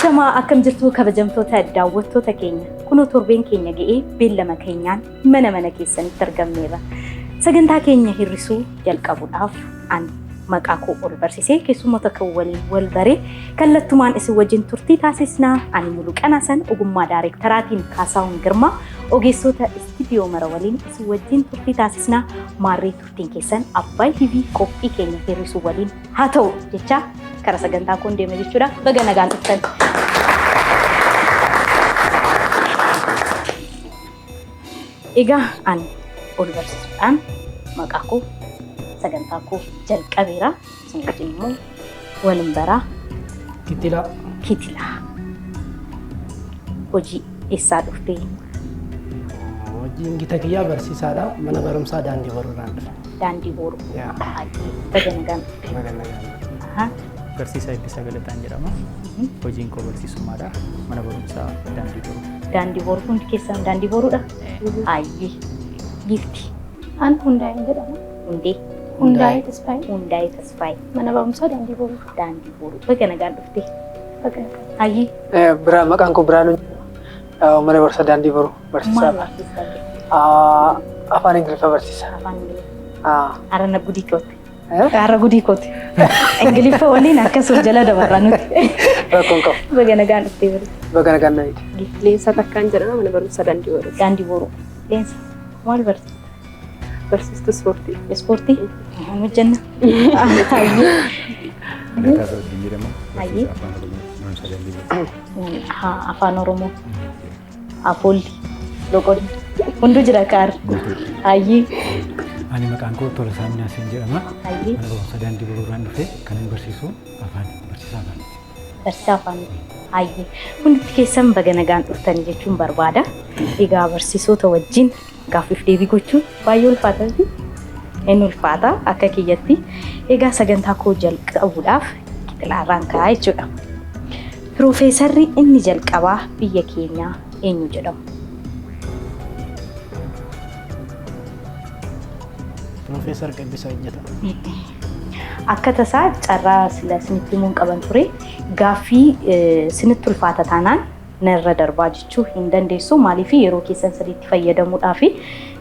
Ashama akkam jirtu kabajamtoota daawwattoota keenya kunoo torbeen keenya ga'ee beellama keenyaan mana keessanitti argamneerra. Sagantaa keenya hirrisuu jalqabuudhaaf an maqaa koo ol barsisee keessummoota kan wal baree kallattumaan isin wajjin turtii taasisnaa ani Muluqanaasan ogummaa daayirektaraatiin Kaasaawun Girmaa ogeessota istiidiyoo mara waliin isin wajjin turtii taasisnaa maarree turtiin keessan Abbaay TV qophii keenya hirrisuu waliin haa ta'u jecha kara sagantaa kun deema jechuudha baga nagaan dhuftan. Egaa an ol barsisuudhaan maqaa koo sagantaa koo jalqabeera isin wajjin immoo waliin baraa Kitila hojii eessaa dhuftee? Hojiin gita kiyyaa barsiisaadha mana barumsaa daandii boruudhaan dhufe. Daandii boruu. Baga nagaan. Barsiisaa Eebbisaa Galataan jedhama. Hojiin koo barsiisummaadha. Mana barumsaa daandii boruu. Daandii boruu hundi keessan daandii boruudha? Ayyee. Gifti. An Hundaa'ee jedhama. Hundaa'ee Tasfaayee. Mana barumsaa daandii boruu. Daandii boruu. Baga nagaan dhuftee? Baga nagaan. Ayyee. Maqaan koo Biraanuu mana barumsaa daandii boruu barsiisaadha. Afaan Ingiliffaa barsiisa. Afaan Ingiliffaa. Arana gudii koote. Arra gudii koote. Ingiliffaa waliin akkasuma jala dabarraa nuti. Rakkoon qabu. Baga nagaan dhuftee bari. Baga nagaan naayiti. Leensaa Takkaan jedhama mana barumsaa daandii boruu. Daandii boruu. Leensa maal barsiisa? Barsiistuu ispoortii. Ispoortii? Hojjenna. Ayyee. Ayyee. Afaan Oromoo. Afoolli. Loqonni. Hunduu jira kaar. Ayyee. Ani maqaan koo Tolasaa Minaasin jedhama. Ayyee. Mana barumsaa daandii boruudhaan dhufe kan inni barsiisu barsiisaa afaan. Barsiisaa afaan. Ayyee. Hundi keessan baga nagaan dhuftanii jechuun barbaada. Egaa barsiisota wajjin gaaffiif deebii gochuun baay'ee ulfaataa fi inni ulfaata akka kiyyatti. Egaa sagantaa koo jalqabuudhaaf Kitilaarraan ka'aa jechuudha. Piroofeesarri inni jalqabaa biyya keenyaa eenyu jedhamu? Piroofeesar Qaddisaa Ejjetaa. Akka tasaa carraa sila sinitti himuun qaban ture gaaffii sinitti ulfaata taanaan narra darbaa jechuu hin dandeessu maaliif yeroo keessan sirriitti fayyadamuudhaaf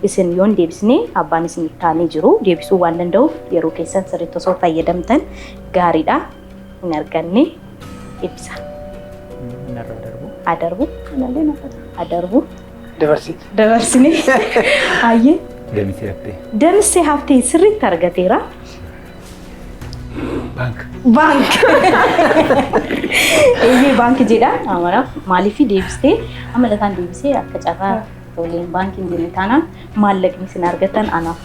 isin yoon deebisnee abbaan isin taanee jiru deebisuu waan danda'uuf yeroo keessan sirriitti osoo fayyadamtan gaariidha hin arganne ibsa. Adarbu. Dabarsine. Ayyee. Deemsee haftee sirriitti argateera. Bank. Bank jedha amara maaliif deebistee amalataan deebisee akka carraa toleen baankiin jedhe taanaan maallaqni isin argatan anaaf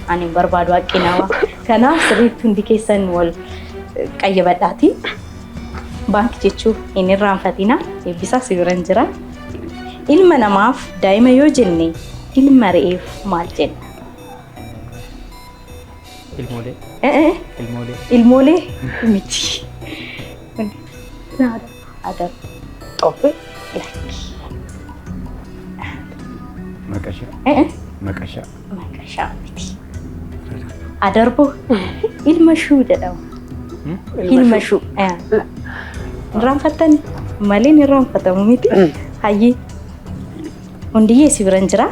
ani barbaadu haqqinawa kanaaf sirriitti hundi keessan wal qayyabadhaati. Baanki jechuun hin irraanfatina eebbisaa sibiran jira. Ilma namaaf daa'ima yoo jenne ilma re'eef maal jenna? Ilmoolee miti. Adar. Xobbee. Maqashaa miti. Adarbo ilma shuu jedhama. Ilma shuu. Irraanfattani malee ni irraanfatamu miti. Hayyee. Hundiyyee sibiran jira.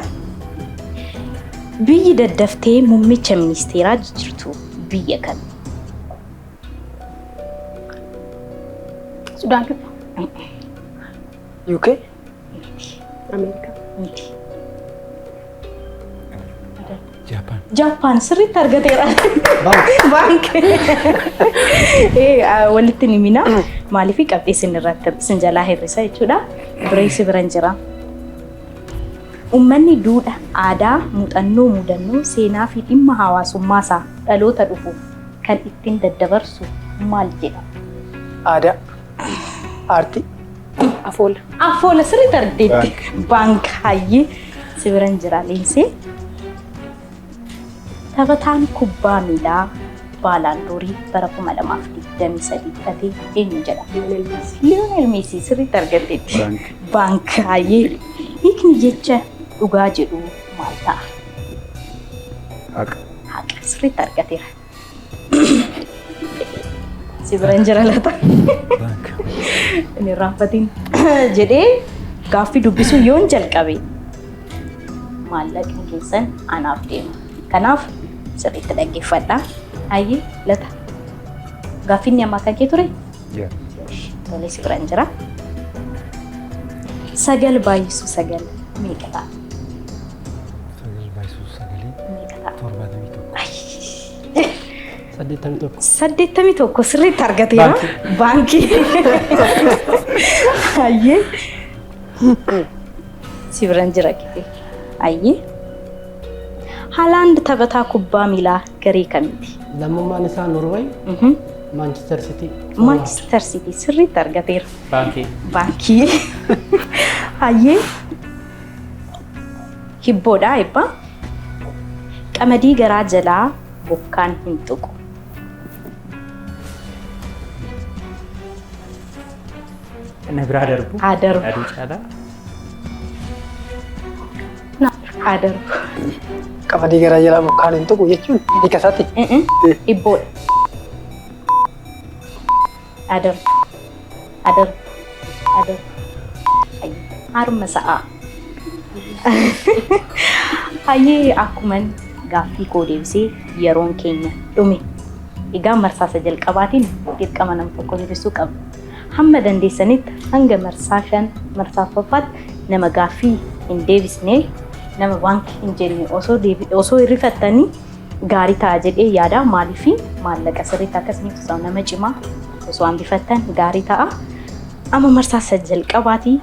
Biyyi daddaftee muummicha ministeeraa jirtu biyya kam? Sudaan. UK. Ameerikaa. Jaapaan sirriitti argateera. Bank. Walitti ni mina maaliif qabdee isin jalaa hir'isa jechuudha. Biree sibiran jira. Uummanni duudhaa, aadaa, muuxannoo, mudannoo, seenaa fi dhimma hawaasummaa isaa dhaloota dhufu kan ittiin daddabarsu maal jedhama? Aadaa. Aartii. Afoola sirriitti argateetti. Bank hayyee sibiran jira leensee. Taphataan kubbaa miilaa baalaandoorii bara 2023 fudhatee eenyu jedhama? Lionel Messi sirriitti argateetti. Bank hayyee. Hiikni jecha dhugaa jedhu maal ta'a? Haqa sirriitti argateera. Si bira hin jira laata. Inni raanfatiin jedhee gaaffii dubbisuu yoon jalqabe maallaqni keessan anaaf deema. Kanaaf sirriitti dhaggeeffadhaa. Hayyee lata. Gaaffii inni ammaa kan kee ture? Tole si bira hin jira. Sagal baay'isuu sagal meeqa ta'a? Sagal baay'isuu sagalee Meeqa ta'a? 71. 81 sirriitti argateera. Baankii. Hayyee. Si bira hin jira kite. Hayyee. Haalaand taphataa kubbaa miilaa garee kamiiti? Lammummaan isaa Norway, Mhm. Manchester City. Manchester City sirriitti argateera. Baankii. Baankii. Hayyee. Hibboodhaa eebba. Qamadii garaa jalaa bokkaan hin tuqu. Inni biraa darbu. Haa darbu. Aduu caalaa. Haa darbu. Qamadii garaa jalaa bokkaan hin tuqu jechuun hiika isaati. Hibboodha. Haa darbu. Haa darbu. Haa darbu. Harma sa'aa. Hayyee akkuman gaaffii koo deebisee yeroon keenya dhume. Egaa marsaasa jalqabaatiin dirqama nama tokko hir'isuu qabna. Hamma dandeessanitti hanga marsaa 5 marsaa 4tti nama gaaffii hin deebisne nama waan hin jenne osoo hirrifattanii gaarii ta'a jedhee yaada. Maaliif maallaqa sirriitti akkasiniif osoo nama cimaa osoo hambifattan gaarii ta'a. Amma marsaasa jalqabaatii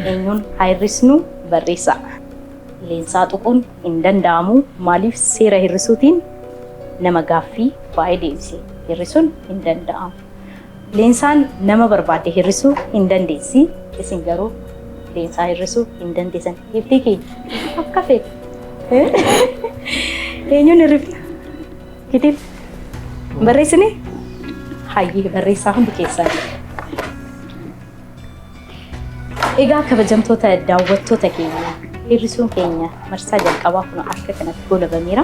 eenyuun haa hir'isnu barreessaa. Leensaa tuquun hin danda'amu. Maaliif seera hir'isuutiin nama gaaffii baay'ee deebisee hir'isuun hin danda'amu. Leensaan nama barbaade hir'isuu hin dandeessi. Isin garuu leensaa hir'isuu hin dandeessan. Hiiftii keenya akka feete. Eenyuun hir'ifna? Kitiin barreessine? Hayyee barreessaa hundi keessan. Egaa kabajamtoota daawwattoota keenya hir'isuun keenya marsaa jalqabaa kun akka kanatti goolabameera.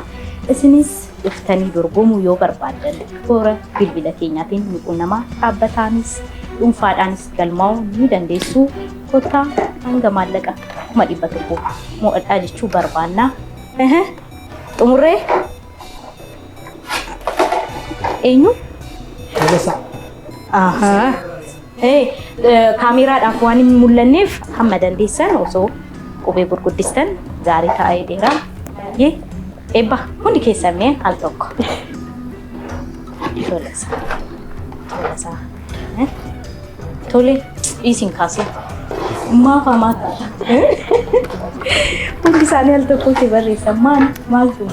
Isinis dhuftanii dorgomuu yoo barbaaddan toora bilbila keenyaatiin quunnamaa dhaabbataanis dhuunfaadhaanis galmaa'uu ni dandeessu. Kottaa hanga maallaqa 100 mo'adhaa jechuu barbaannaa. Xumurree eenyu? Tolesaa. Kaameraadhaaf waan hin mul'anneef hamma dandeessan osoo qubee gurguddistan gaarii ta'ee dheeraa. Eebba hundi keessamee al tokko. Tolesaa. Tolesaa. Tole isin kaasee. Maaf hamaa ta'a. Hundi isaanii al tokkotti barreessan maaltu?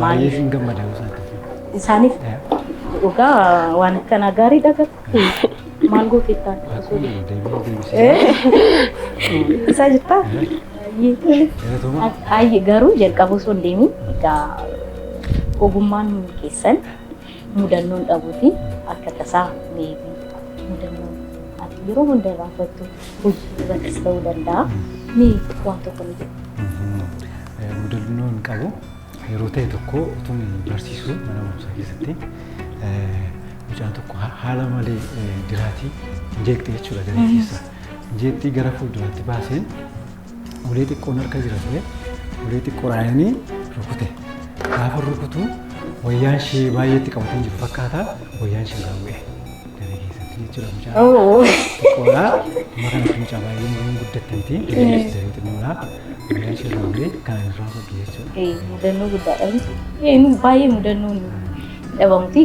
Baay'ee hin gammada Isaaniif dhugaa waan akkanaa gaarii dhagatu. Maal gootettaan? Isaa jirtaa? Hayyee garuu jalqabuu osoo hin deemin egaa ogummaan keessan mudannoon dhabuuti akka tasaa meebii mudannoon ati yeroo hunda irraanfattu hojii irrattis ta'uu danda'a. Mee waan tokko ni jedhu. Mudannoon qabu yeroo ta'e tokko utuun barsiisuu mana barumsaa keessatti mucaan tokko haala malee diraatii injeektii jechuudha garee keessa. Injeektii gara fuulduraatti baaseen ulee xiqqoon harka jira ture. Ulee xiqqoo raayanii rukute. Gaafa rukutu wayyaan ishee baay'eetti qabatee jiru fakkaata. Wayyaan ishee gaawwee garee keessatti jechuudha mucaan. Xiqqoodhaa amma kanatti mucaa baay'ee umurii guddattanti. Garee xinnoodhaa. Wayyaan ishee gaawwee kan irraa fagee jechuudha. Mudannoo guddaadha. Baay'ee mudannoon dhabamuti.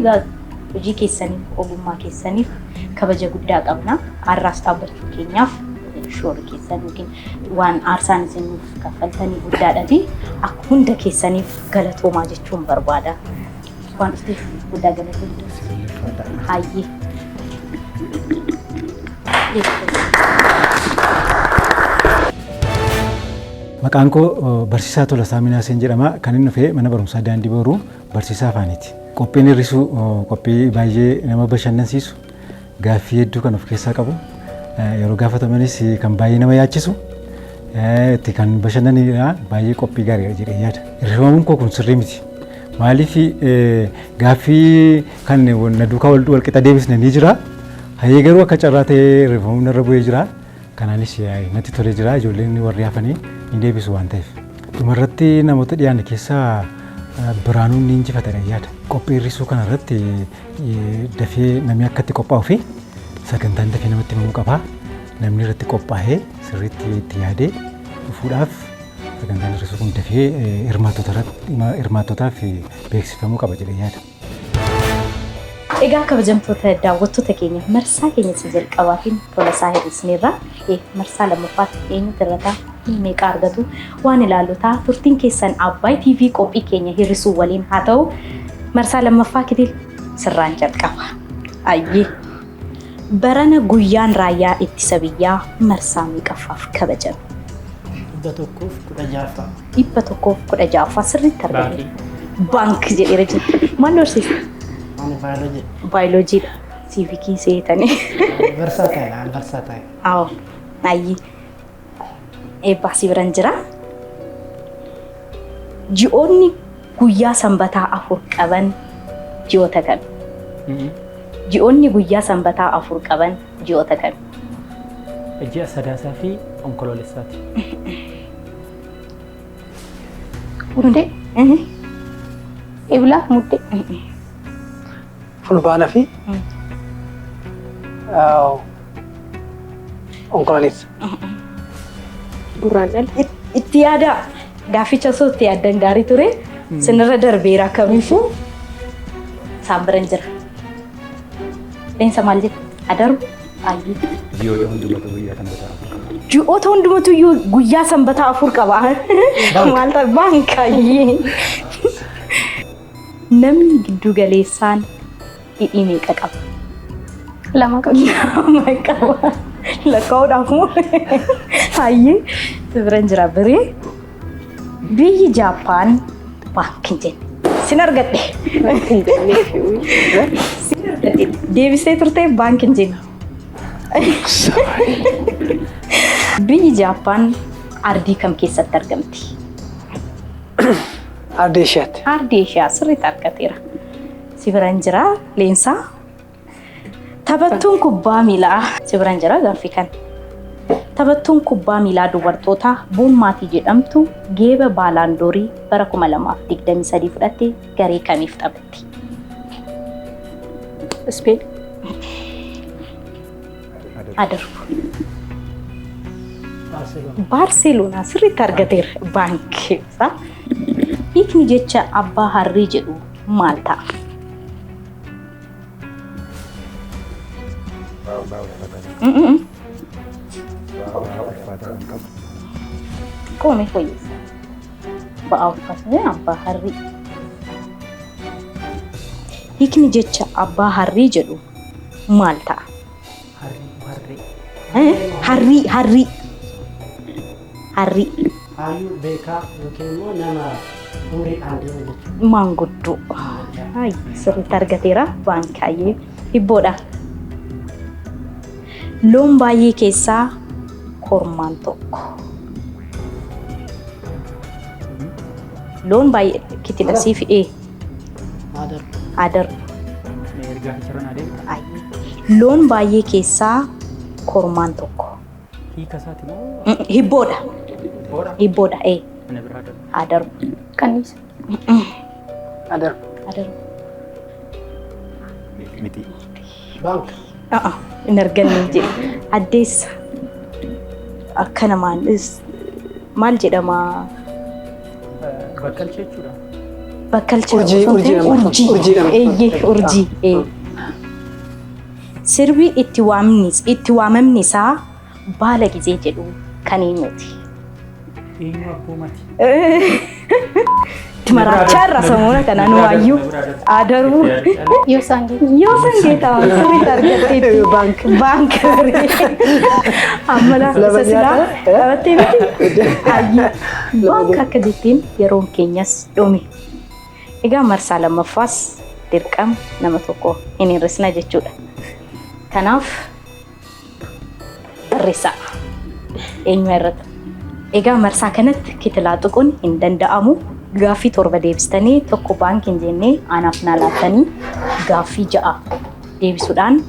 Hojii keessaniif ogummaa keessaniif kabaja guddaa qabna. Har'aas dhaabbachuu keenyaaf shoora keessan yookiin waan aarsaan isiniif kaffaltanii guddaadha. Akka hunda keessaniif galatoomaa jechuun barbaada. Waan dhufteef guddaa galatoomaa. Hayyee. Maqaan koo Barsiisaa Tolasaa Minaaseen jedhama. Kan inni dhufee mana barumsaa Daandii Booruu barsiisaa afaaniiti. Qophiin hir'isuu qophii baay'ee nama bashannansiisu gaaffii hedduu kan of keessaa qabu yeroo gaafatamanis kan baay'ee nama yaachisu itti kan bashannanidha. Baay'ee qophii gaariidha jedhee yaada. Hirrifamuun koo kun sirrii miti. Maaliif gaaffii kan na duukaa wal qixa deebisne ni jira. Hayyee garuu akka carraa ta'ee rifamuun narra bu'ee jira. Kanaanis natti tolee jira. Ijoolleen warri hafanii ni deebisu waan ta'eef. Dhumarratti namoota dhiyaanne keessaa Biraanuun ni injifatanii yaada. Qophii hir'isuu kanarratti dafee namni akka itti qophaa'uu fi sagantaan dafee namatti himamuu qaba. Namni irratti qophaa'ee sirriitti itti yaadee dhufuudhaaf sagantaan hir'isuu kun dafee hirmaattootaaf beeksifamuu qaba jedhee yaada. Egaa kabajamtoota daawwattoota keenya marsaa keenya isa jalqabaatiin Tolasaa hir'isneerra marsaa lammaffaatti eenyu dirrataa meeqa argatu waan ilaallotaa turtiin keessan Abbaay TV qophii keenya hir'isuu waliin haa ta'u marsaa lammaffaa kitil sirraan jalqaba. Ayyee barana guyyaan raayyaa ittisa biyyaa marsaa meeqaffaaf kabajame? 116 sirriitti argame. Baank jedheera jira. Maal horsiisa? Baayoloojii siivikii seetanii. Barsaataa'e. Awo ayyee. Eebbaasii biraan jira. Ji'oonni guyyaa sanbataa 4 qaban ji'oota kami? Ji'oonni guyyaa sanbataa 4 qaban ji'oota kami? Ji'a Sadaasaa fi Onkoloolessaati. Muddee. Eebila muddee. Fulbaana fi Onkoloolessa. Gurraandhala. Itti yaada gaaficha osoo itti yaadan gaarii ture sinirra darbeera kamiifuu isaan biran jira. Leensa maal jedhu adaru ayyee. Ji'oota hundumatu guyyaa sanbataa 4 qaba. Ji'oota hundumatu guyyaa sanbataa 4 qaba. Maal ta'a baankaayyee. Namni giddu galeessaan hidhii meeqa qaba? 2 qaba. Lakkaa'uudhaaf moo? Ayyee biran jira biree. Biyyi Jaappaan baankiin jenne. Sin argadhe. Deebisee turte baankiin jenne. Biyyi Jaappaan ardii kam keessatti argamti? Ardii isheetti. Ardii ishee sirriitti argateera. Si biran jira leensaa. Taphattuun kubbaa miilaa si biran jira gaaffii kan. Taphattuun kubbaa miilaa dubartootaa Boonmaatii jedhamtu geeba baalaandoorii bara 2023 fudhattee garee kamiif taphatti? Speen. Adarbu. Baarseloonaa sirriitti argateera baankii isaa. Hiikni jecha abbaa harrii jedhu maal ta'a? Come foyyessa? Ba'aa uffatanii abbaa harrii. Hiikni jecha abbaa harrii jedhu maal ta'a? Harrii. Hayyuu beekaa yookiin immoo nama umriidhaan deemu jechuudha. Maanguddoo. Sirriitti argateera baankaayyee hibboodha. Loon baay'ee keessaa kormaan tokko. Loon baay'ee kitila siif adarbu. Loon baay'ee keessaa kormaan tokko. Hiika isaati moo? Hibboodha. Hibboodha. Mana biraa darbu. Adarbu. Kanniisa. Adarbu. Miti. Baanka. Hin arganne jedhe. Addeessa. Akka namaan maal jedhama? Bakkalcha jechuudha. Bakkalcha. Urjii. Urjii. Sirbi itti waamamni isaa baala gizee jedhu kan eenyuti? Eenyu abboomati? Marachaa irraa samuuna kanaan waayyuu adarbu. Yoo sangeeta. Sirriitti argatteetti. Baanka. Ammala silaa qabattee miti. Baanka akka jettiin yeroon keenyas dhume. Egaa marsaa lammaffaas dirqama nama tokko hin hir'isna jechuudha. Kanaaf barreessaa eenyu irratti. Egaa marsaa kanatti kitilaa tuquun hin danda'amu. gaaffii torba deebistanii tokko baankiin jennee anaaf naa laattanii gaaffii 6 deebisuudhaan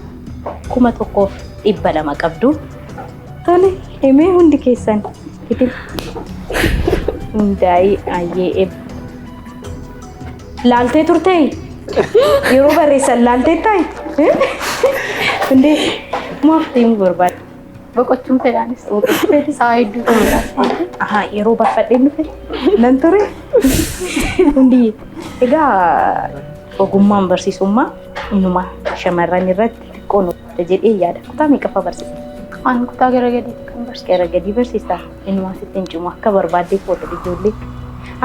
1,200 qabdu. Tole himee hundi keessan itti hundaa'ee ayyee laaltee turtee yeroo barreessan laaltee taa'e hundi maaf deemuu barbaada. Boqochuun fedhaanis saa hedduu Aha, yeroo barfadhee dhufe nan ture. Hundi egaa ogummaan barsiisummaa inuma shamarran irratti xiqqoo nuti jedhee yaada. Kutaa meeqaffaa barsiisa? Ani kutaa gara gadii kan barsiisa. Gara gadii barsiisa. Inuma sittiin cimu akka barbaadde foota ijoollee.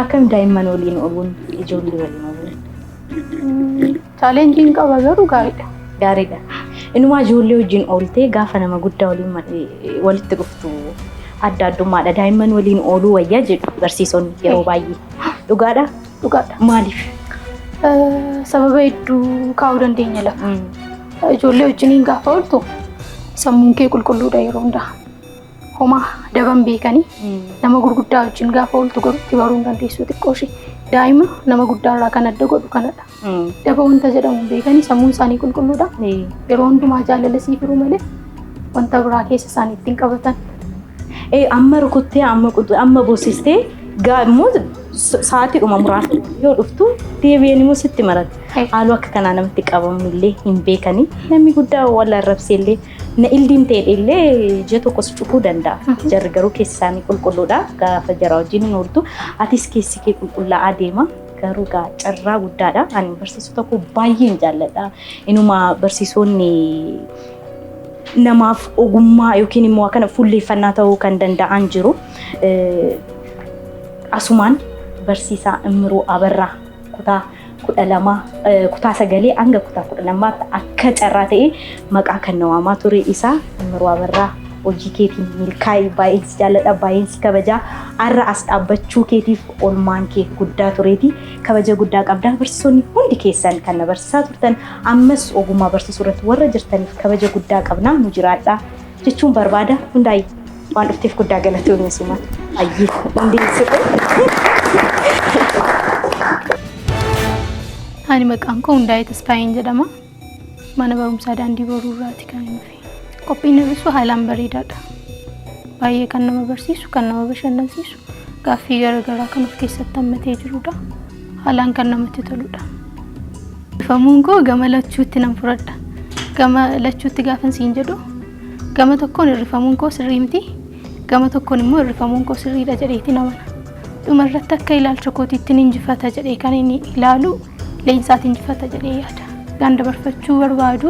Akkam daa'imman waliin ooluun ijoollee waliin ooluun. Chaalenjiin qaba garuu gaariidha. Gaariidha. Inuma ijoollee wajjin ooltee gaafa nama guddaa waliin walitti dhuftu adda addummaadha. Daa'imman waliin ooluu wayyaa jedhu barsiisonni yeroo baay'ee. Dhugaadha? Dhugaadha. Maaliif? Sababa hedduu kaa'uu dandeenya lafa. Ijoollee wajjiniin gaafa ooltu sammuun kee qulqulluudha yeroo hundaa. Homaa daban beekanii nama gurguddaa wajjin gaafa ooltu garuutti baruu hin dandeessu xiqqoo ishee. Daa'ima nama guddaarraa kan adda godhu kanadha. Daba wanta jedhamu beekanii sammuun isaanii qulqulluudha. Yeroo hundumaa jaalala siif hiruu malee wanta biraa keessa isaanii ittiin qabatan. Amma rukuttee amma boosistee immoo sa'aatiidhuma muraasa yoo dhuftu deebi'een immoo sitti marata. Haaloo akka kanaa namatti qabamu illee hin beekanii namni guddaa wal arrabsee illee na ildiin ta'e illee ija tokkos cufuu danda'a. Jarri garuu keessi isaanii qulqulluudha. Gaafa jara wajjin hin ooltu atis keessi kee qulqullaa'aa deema. Garuu carraa guddaadha. Ani barsiisuu tokko baay'een jaalladha. Inuma barsiisonni namaaf ogummaa yookiin immoo akkana fuulleeffannaa ta'uu kan danda'an jiru. Asumaan barsiisaa Immiruu Abarraa kutaa 9 hanga kutaa 12 akka carraa ta'e maqaa kan nawaamaa ture isaa Immiruu Abarraa hojii keetiin milkaa'ii baay'een si jaalladha baay'een si kabajaa har'a as dhaabbachuu keetiif olmaan kee guddaa tureeti kabaja guddaa qabdaa barsiisonni hundi keessan kan na barsiisaa turtan ammas ogummaa barsiisuu irratti warra jirtaniif kabaja guddaa qabnaa nu jiraadha jechuun barbaada hundaa'ii waan dhufteef guddaa galatoomii suma ayyee hundi Ani maqaan koo Hundaa'ee Tasfaayin jedhama. Mana barumsaa daandii boruurraati kan inni fi qophiin hir'isuu haalaan bareedaadha. Baay'ee kan nama barsiisu, kan nama bashannansiisu, gaaffii garaagaraa kan of keessatti hammatee jirudha. Haalaan kan namatti toludha. Rifamuun koo gama lachuutti nan fudhadha. Gama lachuutti gaafan siin jedhu gama tokkoon rifamuun koo sirrii miti. Gama tokkoon immoo rifamuun koo sirriidha jedheeti namana. Dhumarratti akka ilaalcha kootiitti injifata jedhee kan inni ilaalu leensaatti injifata jedhee yaada. Gaan dabarfachuu barbaadu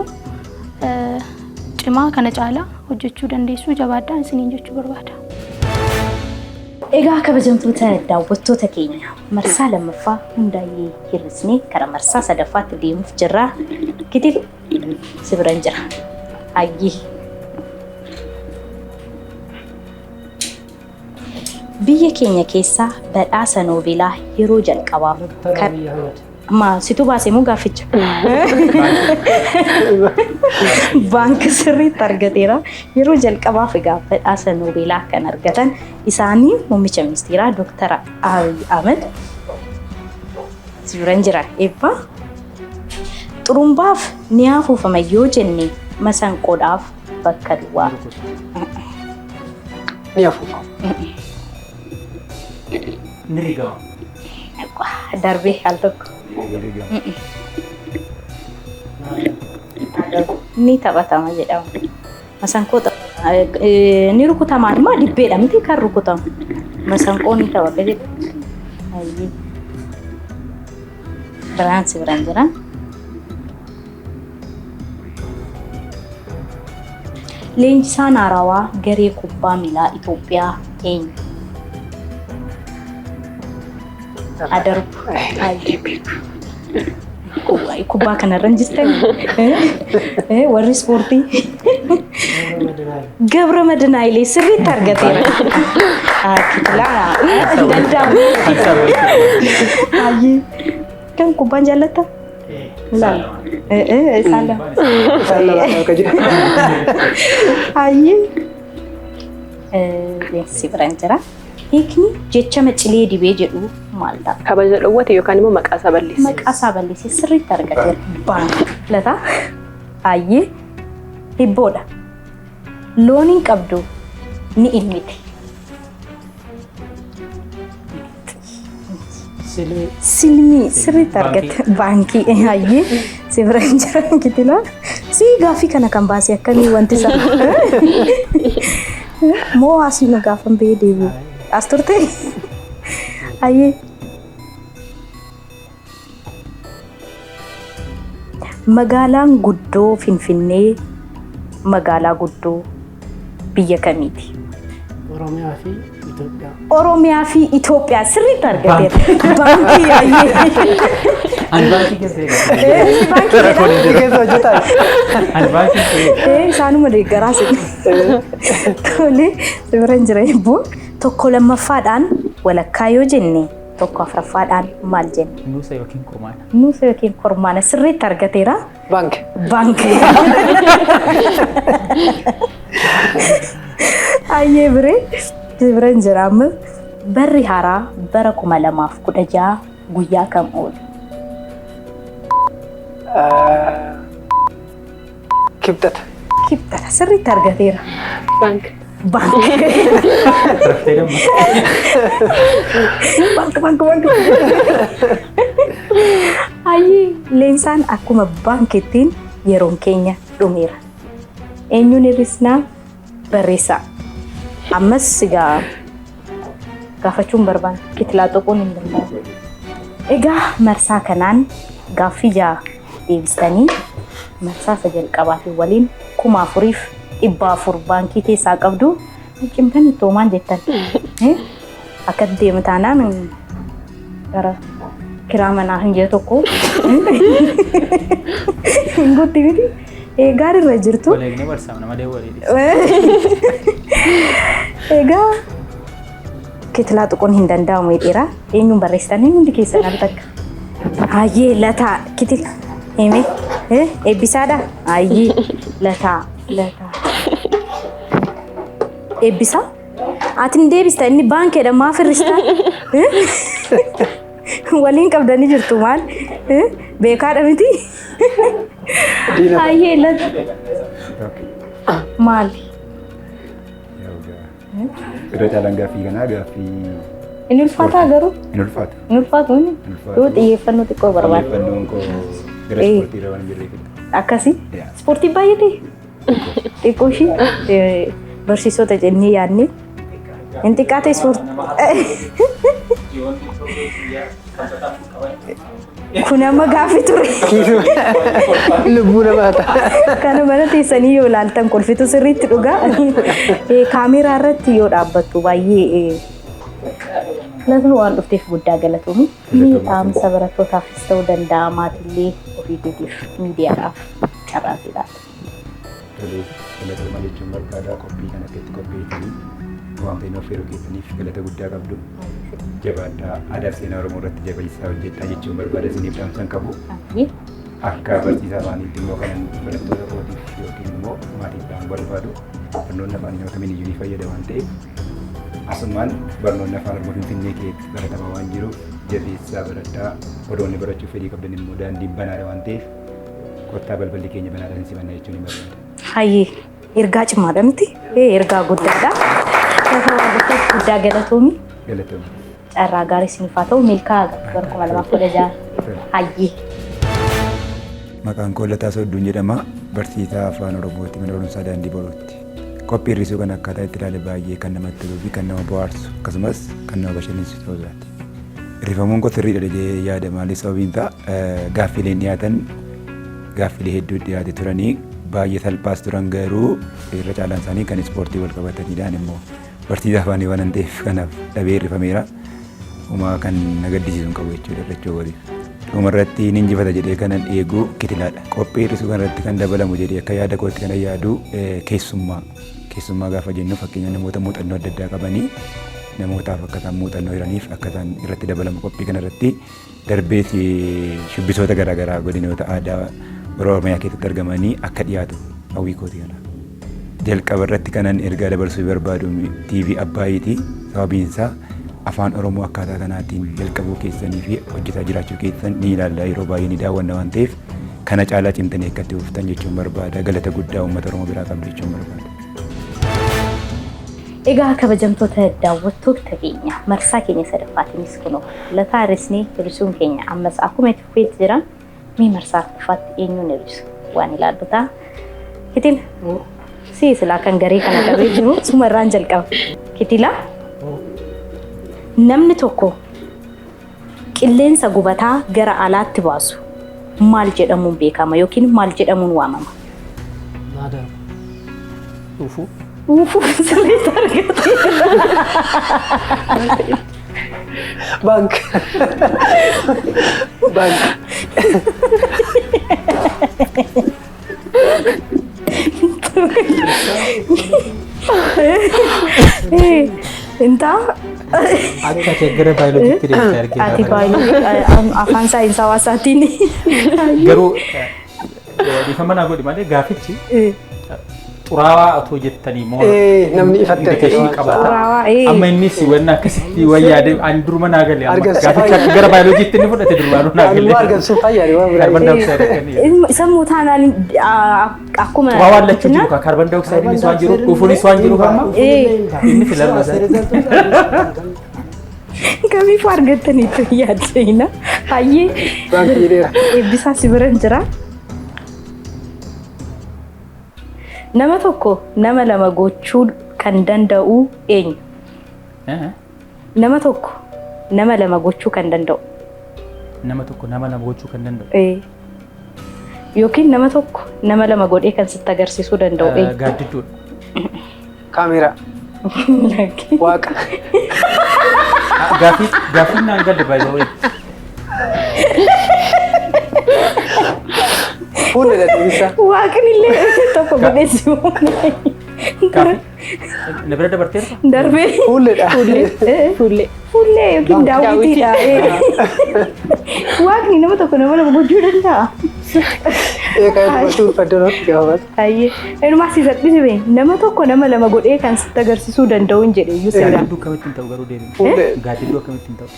cimaa kana caalaa hojjechuu dandeessu jabaadhaan isiniin jechuu barbaada. Egaa kabajamtoota daawwattoota keenya marsaa lammaffaa Hundaa'ee hir'isnee karaa marsaa sadaffaatti deemuuf jirra. Kitil sibiran jira. Ayyee. Biyya keenya keessaa badhaasa Noobeelaa yeroo jalqabaaf situ baasee moo gaafficha? Baanki sirriitti argateera. Yeroo jalqabaaf egaa badhaasa Noobeelaa kan argatan isaanii muummicha ministeeraa Dr. Abiy Ahmed sibiran jira. Eebbaa xurumbaaf ni afuufama yoo jenne masanqoodhaaf bakka duwwaa. Ni afuufama. Ni rigama. Darbee al tokko. Ni taphatama jedhama. Masanqoo ni rukutamaan maa dibbeedha miti kan rukutamu. Masanqoo ni taphata jedhu. Biraan sibiran jira. Leenjisaan haarawaa garee kubbaa miilaa Itoophiyaa eenyu? Adarbu. Kubbaa kanarran jirtan warri ispoortii Gabra Madinaayilee sirriitti argateera. Kitilaa danda'amu. Ayyee kan kubbaan jaallatta? Laala. Saala. Ayyee. Si biraan jira. hiikni jecha macilee dibee jedhu maal ta'a? Kabaja dhoowwate yookaan immoo maqaa isaa balleesse. Maqaa isaa balleesse sirriitti argateera. Baanki lataa ayyee hibboodha. Loon hin qabdu ni ilmiti. Silmii sirriitti argate. Baankii ayyee si bira hin jiran kitila. Si gaaffii kana kan baase akkamii wanti isaa? Moo asii nu gaafan bee deebi'u? As turte? Ayyee. Magaalaan guddoo Finfinnee magaalaa guddoo biyya kamiiti? Oromiyaa fi Itoophiyaa. Oromiyaa fi Itoophiyaa sirriitti argateera. Baankii ayyee. Ani baankii keessee Keessa hojjetaa. Ani baankii keessee. Isaanuma deeggaraa sirrii. Tole bira hin jira eebboo tokko lammaffaadhaan walakkaa yoo jenne tokko afuraffaadhaan maal jenne? Nuusa yookiin kurmaana. Nuusa yookiin kurmaana sirriitti argateera. Baanki. Baankii. Ayyee biree bira hin jira amma barri haaraa bara 2016 guyyaa kam oolu? Kibxata. Kibxata sirriitti argateera. Baanki. Baanki. Baanki. Ayyee leensaan akkuma baankittiin yeroon keenya dhumeera. Eenyuun hir'isnaa barreessaa. Ammas sigaa gaafachuun barbaada. Kitilaa xoquun hin danda'amu. Egaa marsaa kanaan gaaffii 6 deebistanii marsaa 9 qabaatiin waliin 4,400 baankii keessaa qabdu cimtan ittoomaan jettan. Akka deemu taanaan gara kiraa manaa hin jee tokko hin guutti miti. Gaariirra jirtu. Waleegnee barsaamna malee waliidha. Egaa kitilaa xuquun hin danda'amu jedheera. Eenyuun barreessitanii hundi keessan al takka. Ayyee lataa kitila hime eebbisaadha. Ayyee lataa. Eebbisaa? Ati hin deebista inni baankeedha maaf hir'istaa? Waliin qabdanii jirtu maal? Beekaadha miti? Ayyee lataa. Maali? Irra caalaan gaaffii kanaa gaaffii Inni ulfaataa garuu? hin ulfaatu. Inni ulfaatu inni? Yoo xiyyeeffannoo xiqqoo barbaada. Xiyyeeffannoon koo gara ispoortii irra waan jirreef. Akkasii? Ispoortii baay'atee? Xiqqoo ishii barsiisota jennee yaadne. Hin xiqqaate ispoortii. Kun amma gaaffii ture. Lubbuu namaa ta'a. Kana mana teessanii yoo ilaaltan kolfitu sirriitti dhugaa. Kaameeraa irratti yoo dhaabbattu baay'ee filatoo waan dhufteef guddaa galatoomii. Miidhaamsa barattootaafis ta'uu danda'a maatiillee ofiitiif miidiyaadhaaf carraasiidha. Galatooma jechuun barbaadaa qophii kana keessatti qopheessanii waan ta'in of yeroo keessaniif galata guddaa qabdu. Jabaadhaa aadaa fi seenaa Oromoo irratti jabeessaa hojjettaa jechuun barbaada isiniif dhaamsan qabu. Akka barsiisaa afaaniitti immoo kanan barattoota kootiif yookiin immoo maatiif ta'an barbaadu barnoonni afaan oromoo kamiin ni fayyada waan ta'eef asumaan barnoonni afaan oromoo Finfinnee keessatti baratamaa waan jiruuf jabeessaa baradhaa odoonni barachuuf fedhii qabdan immoo daandiin banaadha waan ta'eef kottaa balballi keenya banaadha isin simanna jechuun ni barbaada. Hayyee ergaa cimaadha miti? Ergaa guddaadha. Lafa waan guddaa galatoomi. Galatoomi. Carraa gaarii isiniif haa ta'u milkaa'aa bara 2016. Hayyee. Maqaan koo Lataa Soodduun jedhama. Barsiisaa afaan Oromooti mana barumsaa Daandii Boorootti. Qophii hir'isuu kan akkaataa itti ilaale baay'ee kan namatti toluu fi kan nama bohaarsu akkasumas kan nama bashannansiisu ta'uu isaati. Hirrifamuun koo sirriidha jedhee yaada maaliif sababiin ta'a gaaffileen dhiyaatan gaaffilee hedduu dhiyaate turanii baay'ee salphaas turan garuu irra caalaan isaanii kan ispoortii wal qabatanidhaan immoo barsiisaa afaanii waan ta'eef kanaaf dhabee hirrifameera. Uumaa kan na gaddisiisuun qabu jechuudha irrachuu waliif. Dhumarratti ni injifata jedhee kanan eegu kitilaadha. Qophii hir'isuu kanarratti kan dabalamu jedhee akka yaada kootti kan yaadu keessummaa gaafa jennu fakkeenya namoota muuxannoo adda addaa qabanii namootaaf akka isaan muuxannoo jiraniif akka isaan irratti dabalamu qophii kanarratti darbees shubbisoota garaagaraa godinoota aadaa Oromiyaa keessatti argamanii akka dhiyaatu hawwii kooti kana. Jalqaba irratti kanan ergaa dabarsuu barbaadu TV Abbaayiiti. sababiin isaa afaan Oromoo akkaataa kanaatiin jalqabuu keessanii fi hojjetaa jiraachuu keessan ni ilaalla yeroo baay'ee ni daawwanna waan ta'eef kana caalaa cimtanii akka itti fuftan jechuun barbaada galata guddaa uummata Oromoo biraa qabdu jechuun barbaada. Egaa kabajamtoota daawwattoota keenya marsaa keenya sadaffaatiinis kunoo lataa hir'isnee hir'isuun keenya ammas akkuma itti fufeetti jira mee marsaa sadaffaatti eenyuun hir'isu waan ilaallutaa Kitil silaa kan garee kana qabee jiru sumarraan jalqaba Kitila namni tokko qilleensa gubataa gara alaatti baasu maal jedhamuun beekama yookiin maal jedhamuun waamama? Naadar. Ufu. Ufu sirriitti argate. Bank. Bank. Entah. Akka ችግር ባዮሎጂክ ዲሬክተር ያርገ Ati baay'ee afaan saayinsii hawaasaatiin garuu difamana godhi malee gaafichi xuraawaa otoo jettanii moo namni ifatte xuraawaa amma innis wanna akkasitti wayyaade an duruma naagalee gaaficha akka gara baayoloojiitti inni fudhate duruma naagalee argamsuun fayyaade waan biraa kaarban dioksayid akkanii sammuu taanaan akkuma xuraawaa lachuu jiru kaarban dioksayid waan jiru dhufuunis waan jiru amma inni filamasa kamiif argattaniitu yaaddeena hayyee baankii jedheera eebbisaa si biran jira nama tokko nama lama gochuu kan danda'u eenyu? Nama tokko nama lama gochuu kan danda'u. Nama tokko nama lama gochuu kan danda'u. Yookiin nama tokko nama lama godhee kan sitti agarsiisuu danda'u eenyu? Gaaddidduudha. Kaameeraa. Waaqa. Gaafiin naan gadda baay'ee. Fuula dadhabisa. Waaqni illee tokko godheessi Na bira dabarteerra? darbee Fuulledha. fuullee yookiin daawwitiidha. Waaqni nama tokko nama lama gochuu danda'a. Eegaa dubartii uffaddanootti gaafata. Hayyee inumaa si salphise nama tokko nama lama godhee kan sitti agarsiisuu danda'u hin jedhe iyyuu seera. Gaaddiddu akkamittiin ta'u garuu deebiin. Gaaddiddu akkamittiin ta'u?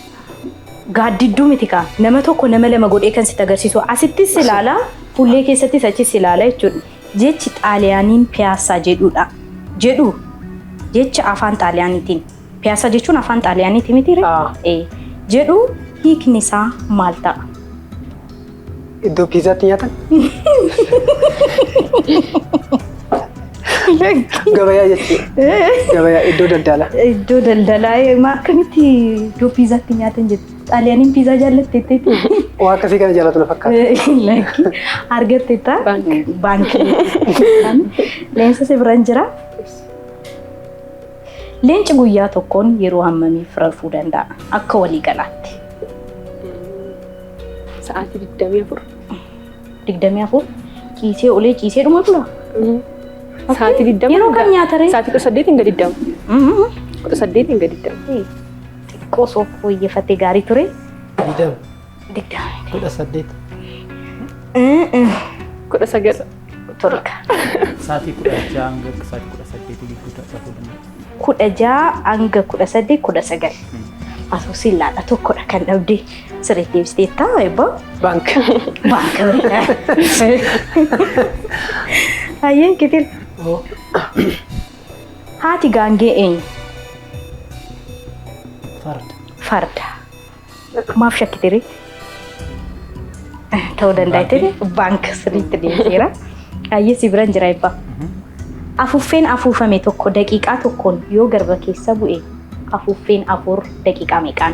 Gaaddidduu miti kaa nama tokko nama lama godhee kan sitti agarsiisu asittis ilaala fuullee keessattis achis ilaala jechuudha. Jechi xaaliyaaniin piyaasaa jedhudha. Jedhu jecha afaan xaaliyaaniitiin piyaasaa jechuun afaan xaaliyaaniiti miti ree? Jedhu hiikni isaa maal ta'a? Iddoo piizaatti nyaatan? Gabayaa jechuudha. Gabayaa iddoo daldalaa. Iddoo daldalaa akkamitti iddoo piizaatti nyaatan jettu? Xaaliyaaniin piizaa jaallatteetti? Waa akkasii kana jaallatu na fakkaata. Argatteetta? Baankii. Leensa si biran jira? Leenci guyyaa tokkoon yeroo hammamii rafuu danda'a? Akka walii galaatti. Sa'aatii 24. 24? Ciisee olee ciisee dhuma bula? Sa'aatii 20. Yeroo kam nyaata ree? Sa'aatii 18 hin gadi 20. 18 hin gadi 20. Xiqqoo soo fooyyeffattee gaarii ture? 20. 18. 19. Turka. Sa'aatii 16 hanga sa'aatii 18 gidduu ta'uu danda'a. 16 hanga 18 19. Asoosi laadha tokkodha kan dhabdee sirriitti deebisteettaa eebbaa? Baank. Baanka biraa. Hayyeen Kitil. Haati gaangee eenyu? Farda. Farda. Maaf shakkitiri? Ta'uu danda'a baanka sirriitti deebiseera. Hayyee si biran jira eebbaa. Afuuffeen afuufame tokko daqiiqaa tokkoon yoo garba keessa bu'e afuuffeen afur daqiiqaa meeqaan?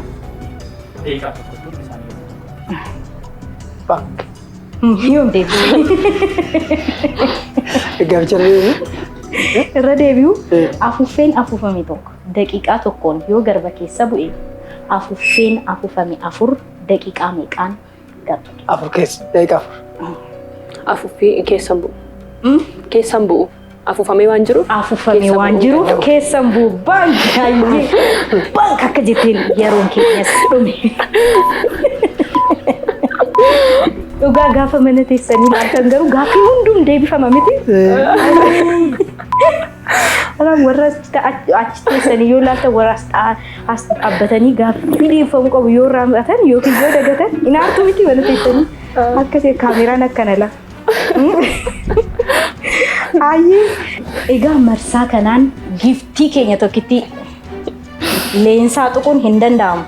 Daqiiqaa tokkotti isaanii. Baank. Yoom deebi'u? Gaafacharee Irra deebi'u afuuffeen afuufame tokko daqiiqaa tokkoon yoo garba keessa bu'e afuuffeen afuufame afur daqiiqaa meeqaan garba? afur keessa daqiiqaa afur. Afuuffee keessan bu'u. Keessan bu'u. Afuufamee waan jiruuf. Afuufamee waan jiruuf keessan bu'u baanki hayyee baanka akka jetteen yeroon keenyas dhume. Dhugaa gaafa mana teessanii laaltan garuu gaaffii hunduun deebifama miti. Sana warra achi sani yoo laata warra as dhaabbatanii gaaffii dhiyeeffamu qabu yoo raamatan yookiin yoo dagatan inaartu miti walitti teessanii akkasii kaameraan akkana la. Ayyee egaa marsaa kanaan giftii keenya tokkitti leensaa tuquun hin danda'amu.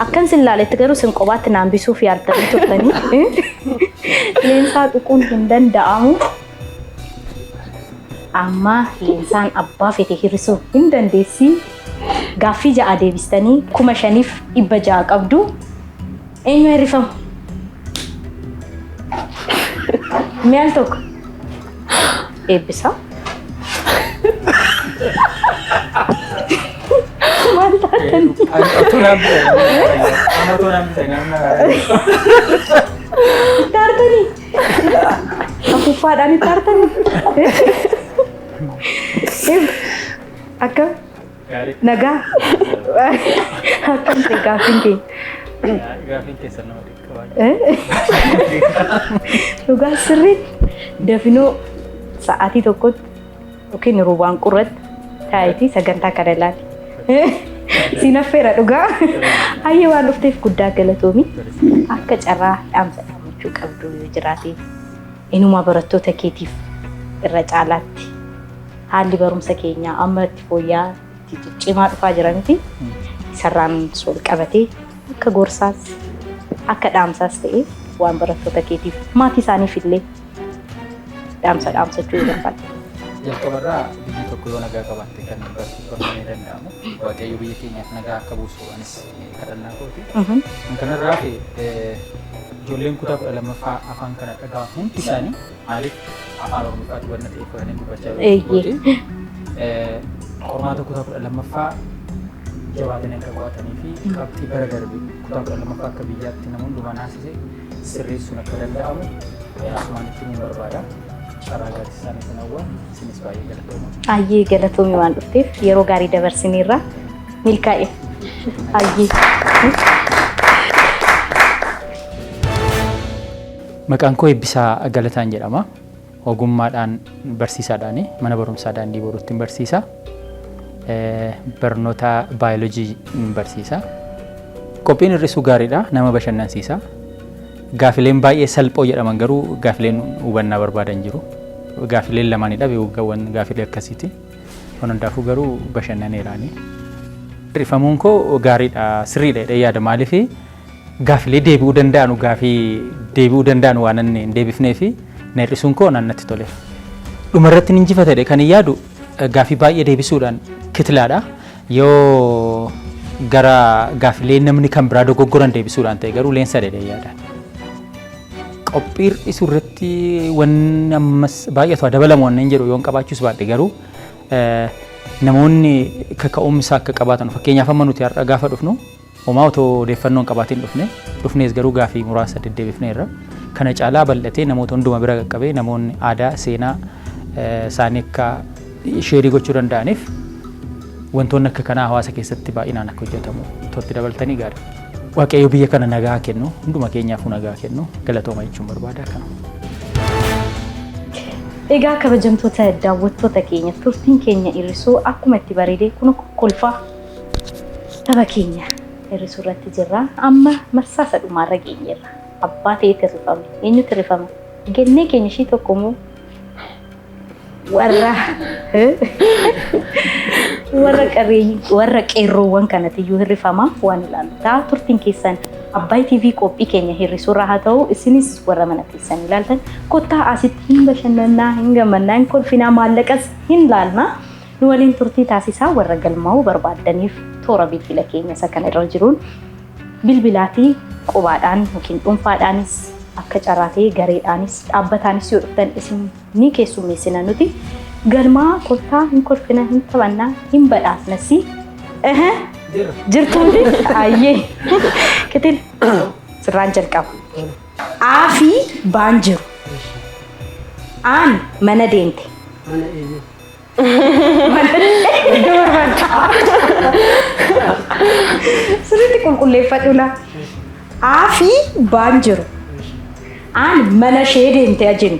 Akkan sin laaletti garuu sin qobaatti naambisuuf yaaltanii turtanii leensaa tuquun hin danda'amu. Amma leensaan abbaa fete hir'isuu hin dandeessi. Gaaffii ja'a deebistanii 5,600 qabdu. Eenyu hir'ifamu? Mi'al tokko eebbisa. Maal taatan? Tartanii. Afuuffaadhaan tartanii. Akkam? Nagaa? Akkam ta'e gaaffiin keenya? Gaaffiin keessan nama dhiqqabaa. Dhugaa sirriitti dafinoo sa'aatii tokkotti yookiin rubaan qurratti taayitii sagantaa kana ilaali. Sinaffeera dhugaa. Hayyee waan dhufteef guddaa galatoomi. Akka carraa dhaamsa dhaamachuu qabdu yoo jiraate inuma barattoota keetiif irra caalaatti haalli barumsa keenyaa amma itti fooyya'aa itti ciccimaa dhufaa jiraniti sarraan sol qabatee akka gorsaas akka dhaamsaas ta'e waan barattoota keetiif maatii isaaniif illee dhaamsachuu barbaada. Jalqabarraa biyyi tokko yoo nagaa qabaatte kan barsiifamuu ni danda'amu. Waaqayyo biyya keenyaaf nagaa akka buusu anis kadhannaa kooti. Kanarraa ijoolleen kutaa 12ffaa afaan kana dhagahan hundi isaanii maaliif afaan Oromoofaatti wanna ta'e fudhanii dubbachaa jiru. Qormaata kutaa 12ffaa jabaatanii akka qo'atanii fi qabxii bara darbe kutaa 12ffaa akka biyyaatti nama hundumaa naasise sirreessuun akka danda'amu asumaan itti ni barbaada. Ayyee galatoomii waan dhufteef yeroo gaarii dabarsineerra milkaa'e. Ayyee. Maqaan koo Eebbisaa Galataan jedhama. Ogummaadhaan barsiisaadhaan mana barumsaa Daandii Boruutti barsiisa. Barnoota baayoloojii barsiisa. Qophiin hir'isuu gaariidha, nama bashannansiisa. Gaafileen baay'ee salphoo jedhaman garuu gaafileen hubannaa barbaadan jiru. Gaafileen lamaanidha beekuun gaafilee akkasiiti. Kun hundaafuu garuu bashannaneeraani. Hir'ifamuun koo gaariidha, sirriidha yaada maaliif gaafilee deebi'uu danda'anu waan hin deebifnee fi na hir'isuun koo natti tole. Dhumarratti injifatedha kan yaadu gaafii baay'ee deebisuudhaan kitilaadha. Yoo gara gaafilee namni kan biraa dogoggoran deebisuudhaan ta'e garuu leensadha yaada. Qophii hir'isuu irratti waan ammas baay'atu dabalamu waan hin jedhu yoon qabaachuus baadhe garuu namoonni kaka'umsa akka qabaatan fakkeenyaaf amma nuti har'a gaafa dhufnu homaa otoo odeeffannoon qabaatiin dhufnees garuu gaafii muraasa deddeebifneerra. Kana caalaa bal'atee namoota hunduma bira qaqqabee namoonni aadaa seenaa isaanii akka sheerii gochuu danda'aniif wantoonni akka kanaa hawaasa keessatti baay'inaan akka hojjetamu itti dabaltanii gaarii. Waaqayyo biyya kana nagaa kennu hunduma keenyaaf nagaa kennu galatooma jechuun barbaada kana. Egaa kabajamtoota daawwattoota keenya turtiin keenya hir'isuu akkuma itti bareedee kun kolfaa tapha keenya hir'isuu irratti jirra. Amma marsaa sadhumaarra geenyeerra. Abbaa ta'etti hir'ifame. Eenyutu hir'ifama? Gennee keenya ishii tokko moo warra qeerroowwan kanatiyyuu hir'ifama waan ilaaltaa turtiin keessan Abbaay TV qophii keenya hir'isuurraa haa ta'u isinis warra mana keessan ilaaltan kottaa asitti hin bashannannaa hin gammannaa hin kolfinaa maallaqas hin laalna nu waliin turtii taasisaa warra galmaa'uu barbaaddaniif toora bilbila keenya isa kana irra jiruun bilbilaatii qubaadhaan yookiin dhuunfaadhaanis akka caraatee gareedhaanis dhaabbataanis yoo dhuftan isin ni keessummeessina nuti galmaa kottaa hin kolfina hin taphannaa hin badhaafnasi jirtuuti ayyee kitil sirraan jalqaba aafi baan jiru aan mana deemte sirriitti qulqulleeffadhula aafi baan jiru aan mana ishee deemte ajin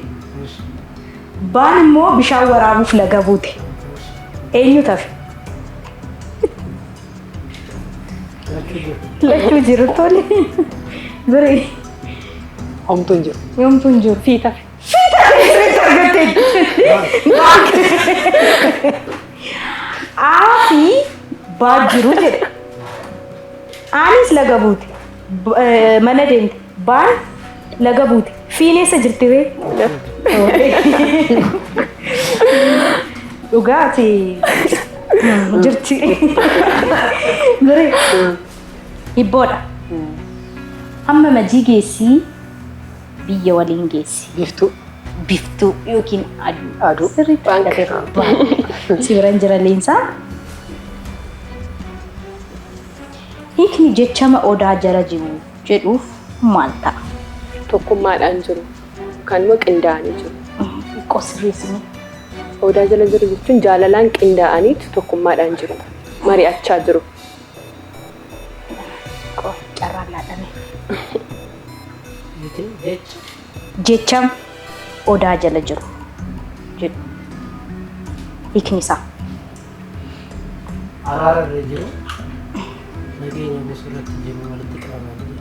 baan immoo bishaan waraabuuf laga buute eenyu tafe lachuu jiru tole bire Homtuun jiru. yoomtu hin jiru Fii tafe. Aafi baajiru jedha. Anis laga buute. Mana deemte. Baan laga buute. Fiin eessa jirti ree? Dhugaati jirti. Bire hibboodha. Amma majii geessii biyya waliin geessi. Biftuu. Biftuu yookiin aduu. Aduu. Sirriitti dhagarra. Sibiran jira leensaa. Hiikni jechama odaa jala jiru jedhuuf maal ta'a? Tokkummaadhaan jiru. Kan immoo qindaa'anii jiru. Qosirreessini. Odaa jala jiru jechuun jaalalaan qindaa'aniitu tokkummaadhaan jiru. Mari'achaa jiru. Carraan laadhame. Jecham odaa jala jiru jedhu. Hiikni isaa. Araara irra jiru. Nageenya bosonatti jiru walitti qabamanii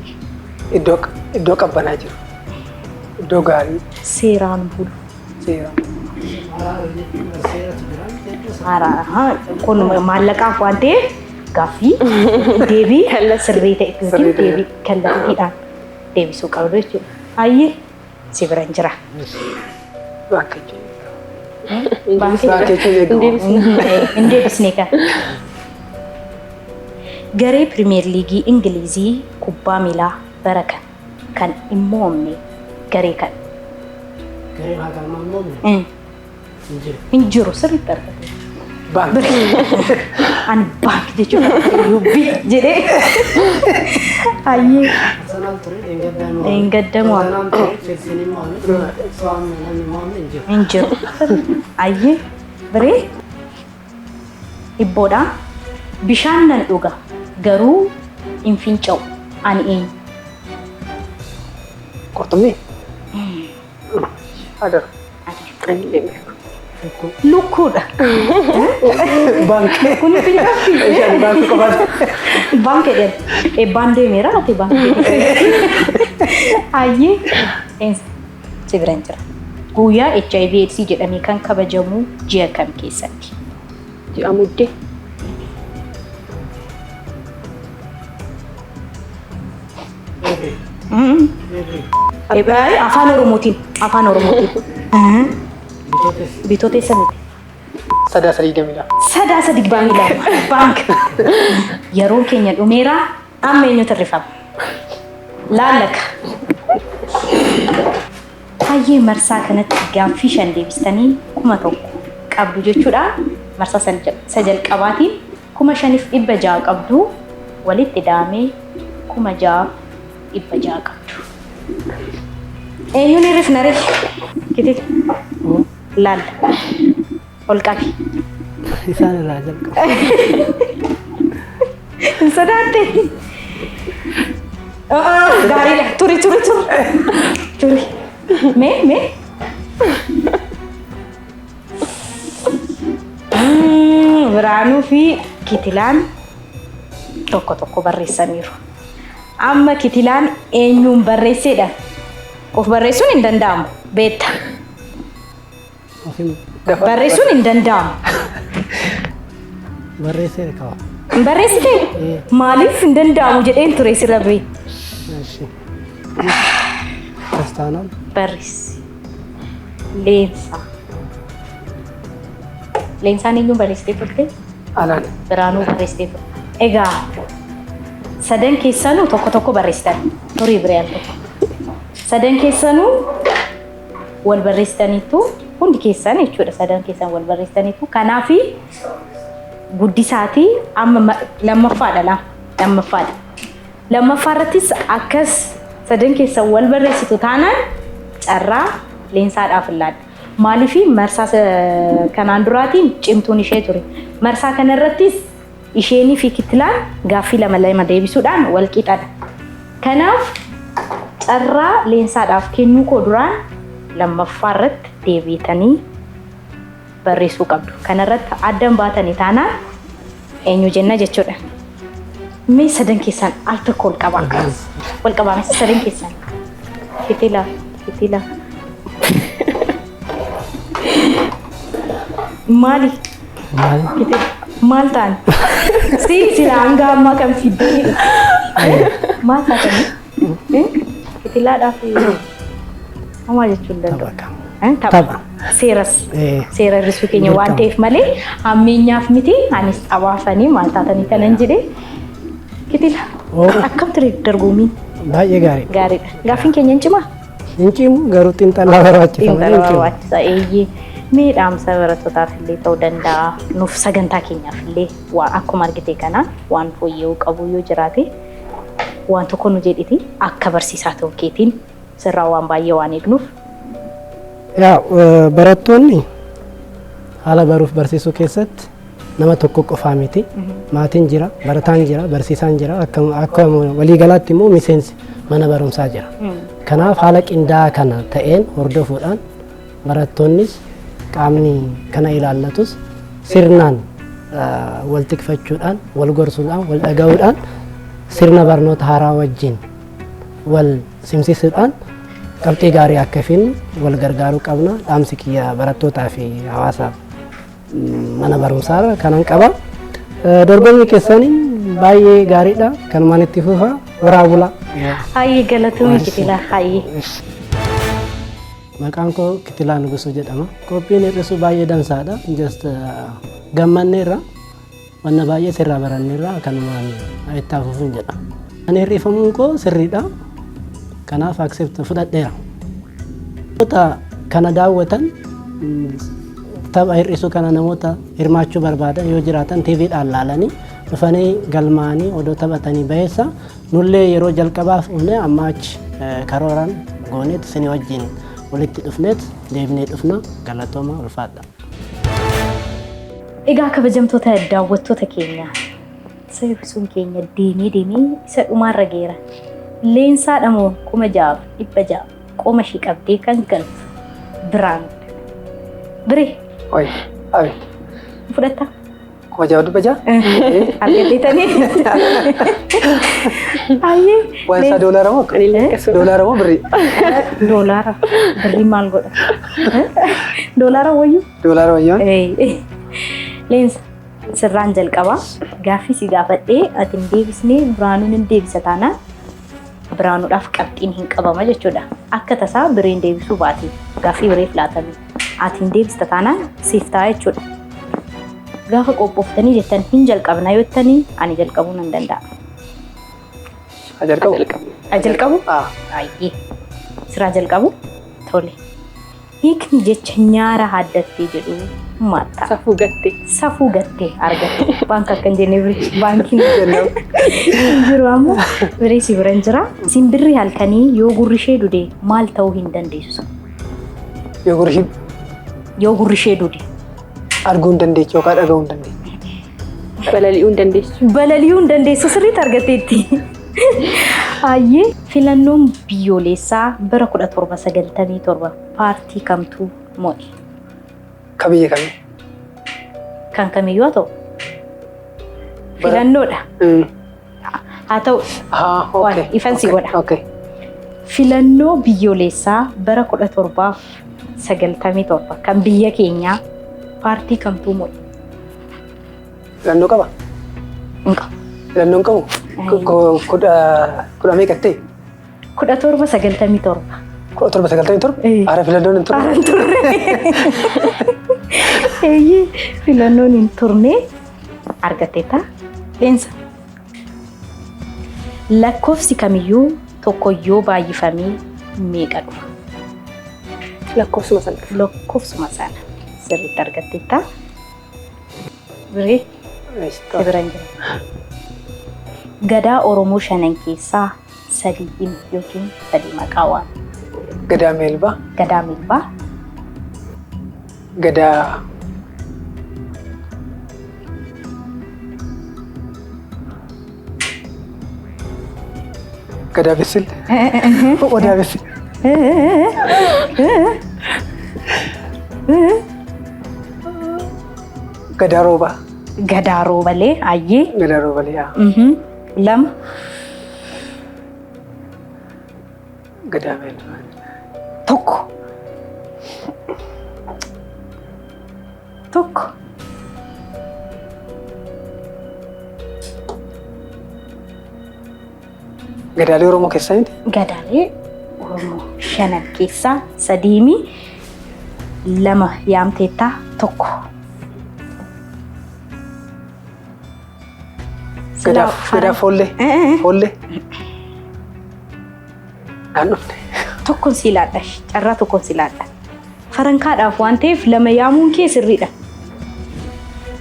jiru. Iddoo qabbanaa jiru. Iddoo gaarii. Seeraan bulu. Seeraan. Araara jechuun seeratu jira. Araara kun maallaqaaf waan ta'eef gaaffii deebii sirrii ta'e yookiin deebii kallattiidhaan deebisuu qabdu jechuudha. Hayyee si biran jira. Baankii. Baankii hin deebisne kan. Garee Pirimeer Liigii Ingilizii kubbaa miilaa bara kan hin mo'amne garee kan. Gareen haga ammaa hin mo'amne hin jiru. Hin jiru sirriitti argate. Baankii. Ani baankii jechuudha. Yubbii jedhee. Hayyee. Arsenaal ture dheengaddamu. Dheengaddamu. Arsenaal ture Cheelsiin hin mo'amne. Swaan namni hin mo'amne hin jiru. Hin jiru. Hayyee. Biree. Hibboodha. Bishaan nan dhuga. Garuu hin fincaa'u. Ani eenyu? Qurxummii. Adara. Lukkuudha. Baankii. Kun fincaa'u. Isheen baankii qofaati. Baankii jedhan. Eebbaan deemeera ati baankii. Hayyee. Si biran jira. Guyyaa HIV/AIDS jedhamee kan kabajamu ji'a kam keessatti? Ji'a muddee. Afaan Oromootiin. Afaan Oromootiin. Bitootessa miti. Sadaasa 22. Sadaasa 22. Baank. Yeroon keenya dhumeera. Amma eenyutu rifama? Laallaka. Hayyee marsaa kanatti gaaffii 5 deebistanii 1,000 qabdu jechuudha. Marsaa isa jalqabaatiin 5,600 qabdu. Walitti daamee 6,600 qabdu. Eenyuun rifna rif? Kiti. Laalla. Ol qabi. Isaan irraa jalqaba. Hin sodaatte. Gaariidha. Turi. Mee. Biraanuu fi Kitilaan tokko barreessaniiru. Amma Kitilaan eenyuun barreessedha? Of barreessuun hin danda'amu. Beetta. Barreessuun hin danda'amu. Barreessee qaba. Barreessite? Maaliif hin danda'amu jedheen ture sirra bee? Kiristaanaan. Barreessi. Leensaa. Leensaan eenyuun barreessitee turte? Alaan. Biraanuu barreessitee turte. Egaa sadan keessanuu tokko barreessitan. Turii bireen tokko. Sadan keessanuu wal barreessitaniitu hundi keessan jechuudha. Sadan keessan wal barreessitaniitu. Kanaafi guddisaatii amma lammaffaadha. Lammaffaa irrattis akkas sadan keessan wal barreessitu taanaan carraa leensaadhaaf laadha. Maaliif marsaa kanaan duraatiin cimtuun ishee ture. Marsaa kana irrattis isheenii fi Kitilaan gaaffii lama deebisuudhaan wal qixadha. Kanaaf carraa leensaadhaaf kennuu koo duraan lammaffaa irratti deebiitanii barreessuu qabdu. Kanarratti addan baatanii taanaan eenyu jenna jechuudha. Mee sadan keessan al tokko ol qabaa. Ol qabaa sadan keessan. Kitila. Maali? Maal ta'an? Sila hanga ammaa kan fiddee. Maal ta'anii? Kitilaadhaaf maal jechuun danda'u? Tapha. Seera hir'isuu keenya waan ta'eef malee hammeenyaaf miti anis xabaafanii maal taatanii kanan jedhee kitila. Akkam ture dargommiin? Baay'ee gaarii. Gaariidha. Gaaffiin keenya hin cimaa? Hin cimu garuu xiinxalaa barbaachisa. Eeyyee. Mee dhaamsa barattootaaf illee ta'uu danda'a. Nuuf sagantaa keenyaaf illee akkuma argite kana waan fooyya'uu qabu yoo jiraate waan tokko nu jedhiti akka barsiisaa ta'uu keetiin sirraa waan baay'ee waan eegnuuf. Barattoonni haala baruuf barsiisuu keessatti nama tokko qofaa miti. Maatiin jira, barataan jira, barsiisaan jira. Akka waliigalaatti immoo miseensi mana barumsaa jira. Kanaaf haala qindaa'aa kana ta'een hordofuudhaan barattoonnis qaamni kana ilaallatus sirnaan wal tikfachuudhaan, wal gorsuudhaan, wal dhaga'uudhaan sirna barnoota haaraa wajjin wal simsiisuudhaan qabxii gaarii akka finnu wal gargaaruu qabna. Dhaamsi kiyya barattootaa fi hawaasaaf mana barumsaa kanan qaba. Dorgommii keessaniin baay'ee gaariidha. Kanumaan itti fufa waraa bulaa. Hayyee galatoomii Kitila hayyee. Maqaan koo Kitilaa Nugusuu jedhama. Qophiin hir'isuu baay'ee dansaadha. Gammanneerra wanna baay'ee sirraa baranneerra kanumaan itti fufuun jedha. Ani hir'ifamuun koo sirriidha. Kanaaf accept fudhadheera. Namoota kana daawwatan tapha hir'isuu kana namoota hirmaachuu barbaadan yoo jiraatan TVdhaan laalanii dhufanii galmaanii odoo taphatanii baheessa nullee yeroo jalqabaaf dhufne amma achi karooraan gooneet isinii wajjin walitti dhufneet deebinee dhufna. Galatooma ulfaadha. Egaa kabajamtoota daawwattoota keenya hir'isuun keenya deemee isa dhumaarra geera. Leensaadha moo 6,600 qoma ishii qabdee kan galtu biraan. Biree. Oi, abi. Fudhatta. 6,600? Argatanii. Ayyee. Waan isaa doolaara moo? Doolaara moo birrii? Doolaara. Birrii maal godha? Doolaara wayyu? Doolaara wayyu? Leensa sirraan jalqabaa gaaffii si gaafadhee ati hin deebisnee biraanuun hin deebisa taanaan biraanuudhaaf qabxiin hin qabama jechuudha. Akka tasaa bireen deebisuu baate gaaffii bireef laatame ati hin deebista taanaan siif ta'a jechuudha. Gaafa qophooftanii jettan hin jalqabna yoo jettanii ani jalqabuu nan danda'a. Jalqabu? Ayyee. Siraa jalqabu? Tole. Hiikni jecha nyaara haddattee jedhu maal ta'a? Safuu gattee argatte. Baanka akka hin jenne baankiin jiru ammoo biree si biran jira. Simbirri halkanii yoo gurri ishee dude maal ta'uu hin dandeessu? Yoo gurri ishee dude. Arguu hin dandeechu yookaan dhaga'uu hin dandeechu. Balali'uu hin dandeessu. Sirriitti argatteetti. Ayyee filannoon biyyoolessaa bara 1797 paartii kamtuu mo'e? Kabiyya kamii? Kan kamiyyuu haa ta'u. Filannoodha. Haa ta'u. Ifan si godha. Filannoo biyyoolessaa bara 1797 kan biyya keenyaa paartii kamtuu mo'e? Filannoo qaba? Hin qabu. Filannoo hin qabu? Kudha meeqa ta'e? 1797. 1797? Ara filannoon hin turre? Eeyyee filannoon hin turne argatteetta. Leensa. Lakkoofsi kamiyyuu tokko yoo baay'ifamee meeqa dhufa? Lakkoofsuma sana. Lakkoofsuma sana sirriitti argatteetta. Biree biraan jira. Gadaa Oromoo shanan keessaa sadii yookiin sadii maqaa waan. Gadaa Meelbaa. Gadaa Meelbaa. Gadaa Gadaa Bisil. Odaa Bisil. Gadarooba. Gadaarobalee ayyee. Gadaroobalee yaa. Lama. Gadaameen. Tokko. Tokko. Gadaalee Oromoo keessaa miti? Gadaalee Oromoo shanan keessaa sadiimi lama yaamteettaa tokko. Gadaa foollee. Foollee. Aan dhufne. Tokkoon si laadha. Carraa tokkoon si laadha. Farankaadhaaf waan ta'eef lama yaamuun kee sirriidha.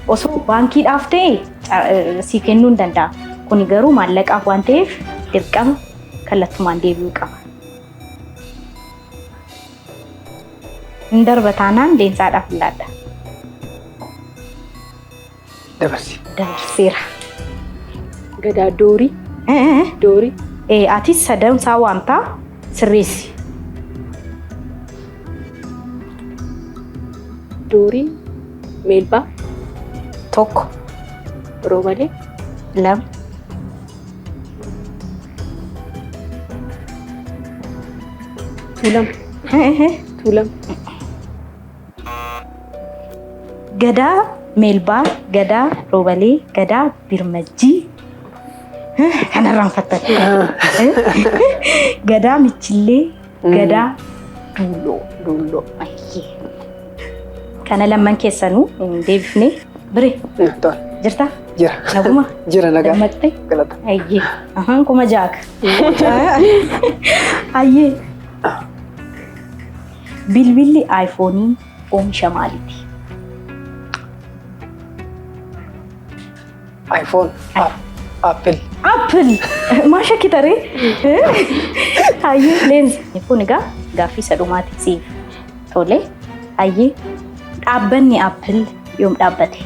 Osoo baankiidhaaf ta'e si kennuu hin danda'a. Kun garuu maallaqaaf waan ta'eef dirqama kallattumaan deebi'uu qaba. Hin darba taanaan leensaadhaaf laadha. Dabarsi. Dabarseera. Gadaa doorii. Doorii. Atis sadan isaa waamtaa sirreessi. Doorii. Meelbaa. Tokko. Roobalee. Lama. Tuulam. Tuulam. Gadaa Meelbaa, gadaa Roobalee, gadaa Birmajjii. Kanarraan fattatu. Gadaa Michillee, gadaa Duuloo. Dulloo. Kana lamman keessanuu hin deebifne bire Tole. jirta? Jira. Naguma? Jira nagaa. Gammattee? Galata. Ayyee. Kuma jaaka. Ayyee. Bilbilli iPhoonii oomisha maaliiti? iPhone. Apple. Apple. Maasha kitaree? Ayyee leenzi. Kun egaa gaaffii sadhumaati siif. Tole. Ayyee. Dhaabbanni Apple yoom dhaabbate?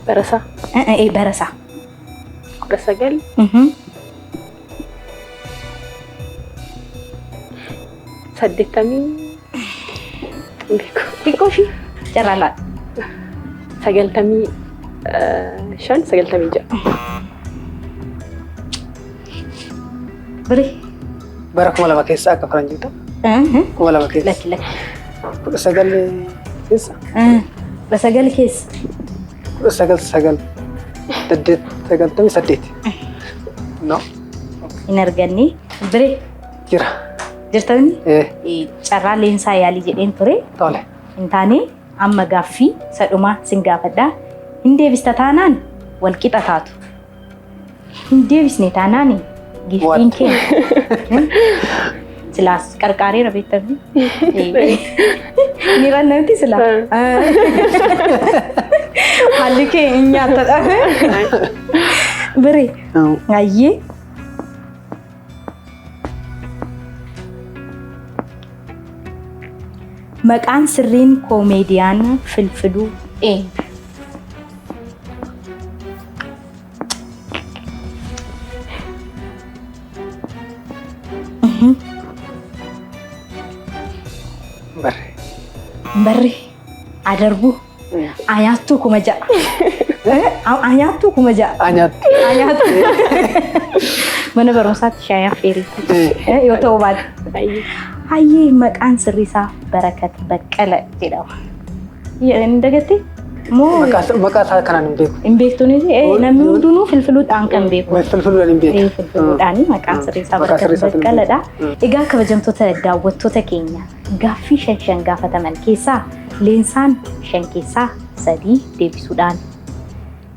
Barasaa. Barasaa. 19. Saddeettamii. Xiqqoo fi carraa laadha. 95. 96. Bire. Bara 2000 keessa akka faranjiita. 2000 keessa. Lakki lakki. 19 keessa. 19 keessa. 19 98. No. Hin arganne. Bire. Jira. Jirtani? Carraa leensaa yaalii jedheen ture. Tole. Hin taane amma gaaffii sadhumaa sin gaafadhaa. Hin deebista taanaan wal qixa taatu. Hin deebisne taanaan giftiin keenya. Silaas qarqaareera beektamni. Ni rannanti silaa. Haalli kee hin nyaattadha. Bire. Ayyee. Maqaan sirriin koomeediyaan Filfiluu eenyu? Barre. Barre. Adarbu. Ayaattuu kuma ja'a. Ayaattuu kuma ja'a. Anyaattu. Ayaattuu. Mana barumsaatti shaayaa feerii. Yoo ta'u baate. Ayyee maqaan sirrii isaa Barakat Baqqala jedhama. Hin dagatte? Moo Maqaa isaa kanaan hin beeku. hin beektuunis namni hundinuu filfiluudhaan kan beeku. Filfiluudhaan hin beeku. Filfiluudhaan maqaan sirrii isaa Barakat Baqqaladha. Egaa kabajamtoota daawwattoota keenya gaaffii shan gaafataman keessaa leensaan 5 keessaa 3 deebisuudhaan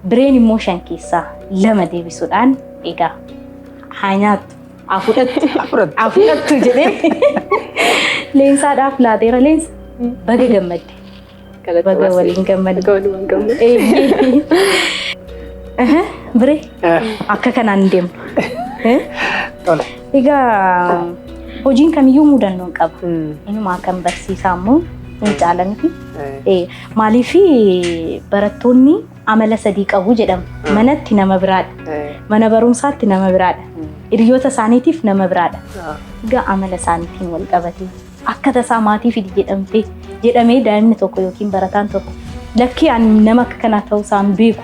bireen immoo 5 keessaa 2 deebisuudhaan egaa haa nyaattu. Afudhattu jedhee leensaadhaaf laateera leensa baga gammadde. Baga waliin gammadde. Bire akka kanaan hin deemnu. Egaa hojiin kamiyyuu muudannoon qaba. Inuma kan barsiisaa immoo hin caalanifi. Maaliif barattoonni amala sadii qabu jedhama. Manatti nama biraadha. Mana barumsaatti nama biraadha. Hiriyoota isaaniitiif nama biraadha. Egaa amala isaaniitiin wal qabatee akka tasaa maatii fidi jedhamee daa'imni tokko yookiin barataan tokko lakkii ani nama akka kanaa ta'uu isaan beeku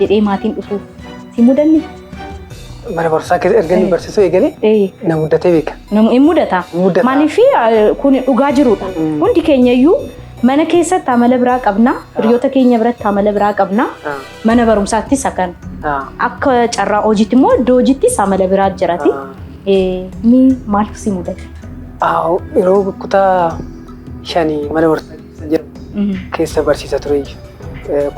jedhee maatiin dhufuuf si mudanni. Mana barumsaa keessa erga barsiisuu eegalee na muddatee beeka. Namu hin mudata. Maaliif kun dhugaa jirudha. Hundi keenya iyyuu mana keessatti amala biraa qabna, hiriyoota keenya biratti amala biraa qabna. Mana barumsaattis akkan. Akka carraa hojiitti immoo iddoo hojiittis amala biraa jirati. Mi maal si mudate? Yeroo kutaa shanii mana barumsaa jedhamu keessa barsiisa ture.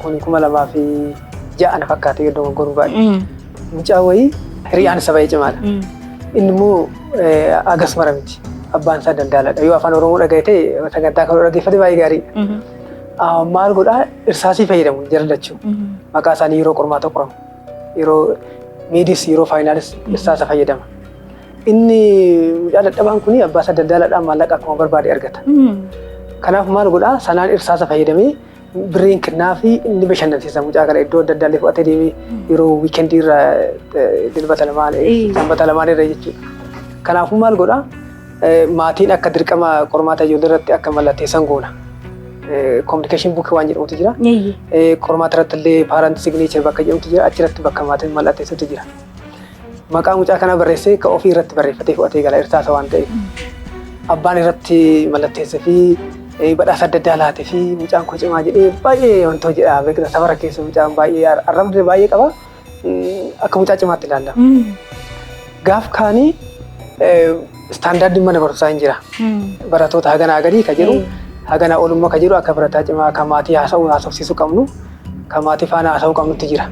Kun 2006 na fakkaate iddoo goruu baay'ee. Mucaa wayii hiriyaan isa baay'ee cimaadha. Inni immoo agas mara miti. Abbaan isaa daldaaladha. Yoo afaan Oromoo dhagaye sagantaa kan dhaggeeffate baay'ee gaariidha. Maal godhaa irsaasii fayyadamu jaalachuu. Maqaa isaanii yeroo qormaata qoramu. Yeroo miidis yeroo faayinaalis irsaasa fayyadama. Inni mucaa dadhabaan kun abbaa isaa daldaaladhaan maallaqa akkuma barbaade argata. Kanaaf maal godhaa sanaan irsaasa fayyadamee birriin kennaa fi inni bashannansiisa mucaa kana iddoo adda addaa fudhatee deemee yeroo wiikendii irra dilbata lamaan sanbata lamaan irra jechuudha. Kanaafuu maal godhaa maatiin akka dirqama qormaata ijoollee irratti akka mallatteessan goona. Communication book waan jedhamutu jira. Qormaata irratti illee parent signature bakka jedhamutu jira. Achirratti bakka maatiin mallatteessutu jira. Maqaa mucaa kana barreessee ka ofii irratti barreeffatee fudhatee gala irsaasa waan ta'eef. Abbaan irratti mallatteessee fi badhaasa adda addaa laatee fi mucaan koo cimaa jedhee baay'ee wantoo jedha beekna safara keessa mucaan baay'ee arrabni baay'ee qaba. Akka mucaa cimaatti ilaalla. Gaaf kaanii standaardiin mana barumsaa hin jira. Barattoota haganaa gadii ka jedhu haganaa olummaa ka jedhu akka barataa cimaa kan maatii haasofsiisuu qabnu kan maatii faana haasa'uu qabnutti jira.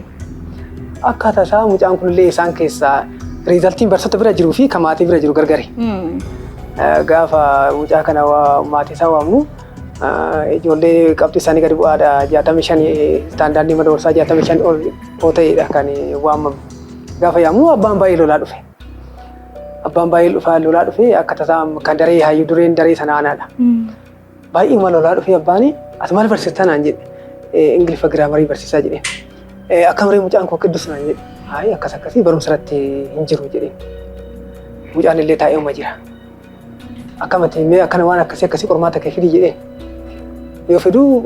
Akkaataa isaa mucaan kunillee isaan keessaa riizaltiin barsiisota bira jiruu fi kan maatii bira jiru gargari. Gaafa mucaa kana maatii isaa waamnu ijoollee qabxii isaanii gadi bu'aadha 65 standaardii mana barumsaa 65 ol ta'edha kan waamamu. Gaafa yaamnu abbaan baay'ee lolaa dhufe. Abbaan baay'ee lolaa dhufe akka tasaa kan daree hayyuu dureen daree sana aanaadha. Baay'ee lolaa dhufe abbaan as maal barsiistaa naan jedhe Ingiliffa giraamarii barsiisaa jedhe. Akka mucaan koo qiddus naan jedhe. Hayi akkas akkasii barumsa irratti hin jiru jedhe. Mucaan illee taa'ee uma jira. Akkamatti mee akkana waan akkasii qormaata kee fidi jedhee. Yoo fiduu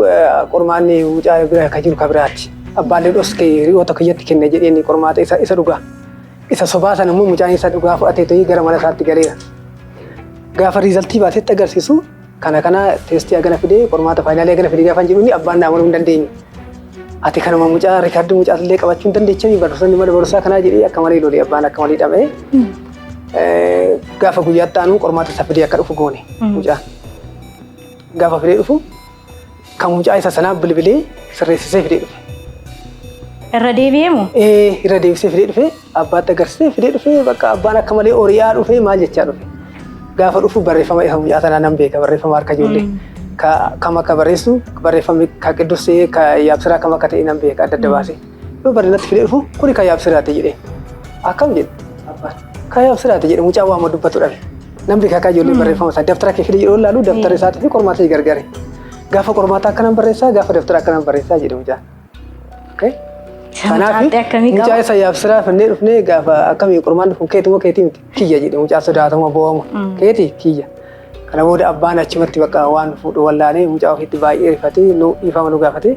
qormaanni mucaa bira ka jiru ka biraatti. Abbaallee dhoskee hiriyoota kiyyatti kenne jedheen qormaata isa dhugaa. Isa sobaa sana immoo mucaan isa dhugaa fudhatee to'ii gara mana isaatti galeera. Gaafa riizaltii baasetti agarsiisu kana teestii agana fidee qormaata faayinaalii agana fidee gaafa jiru abbaan naamaluu hin dandeenye. Ati kanuma mucaa riikaardii mucaa illee qabachuu hin dandeechanii barsiisonni mana barumsaa kanaa jedhee akka malee lolee abbaan akka malee dhama'ee. Gaafa guyyaatti aanu qormaata isa fidee akka dhufu goone mucaan. Gaafa fidee dhufu kan mucaa isa sanaa bilbilee sirreessisee fidee dhufe. Irra deebi'ee moo? Irra deebisee fidee dhufe abbaatti agarsiisee fidee dhufe bakka abbaan akka malee oriyaa dhufe maal jechaa dhufe. Gaafa dhufu barreeffama isa mucaa sanaa nan beeka barreeffama harka ijoollee. Kam akka barreessu barreeffamni ka qiddusee ka yaabsiraa kam akka ta'e nan beeka adda adda baasee. Yoo barreeffamatti fidee dhufu kuni ka yaabsiraati jedhee. Akkam jedhu abbaan. Ka yaabsiraati jedhe mucaa waama dubbatu dhabe. Nan beeka akka ijoollee barreeffama isaa daftara kee fidee jedhu laalu daftara isaatii fi qormaata gargare. Gaafa qormaata akkanaan barreessaa gaafa daftara akkanaan barreessaa jedhe mucaan. Kanaaf mucaa isa yaabsiraa fannee dhufnee gaafa akkamii qormaanni kun keetii moo keetii miti kiyya jedhe mucaa sodaatama bo'amu keetii kiyya. Kana booda abbaan achumatti bakka waan fuudhu wallaalee mucaa ofiitti baay'ee rifatee ifama nu gaafatee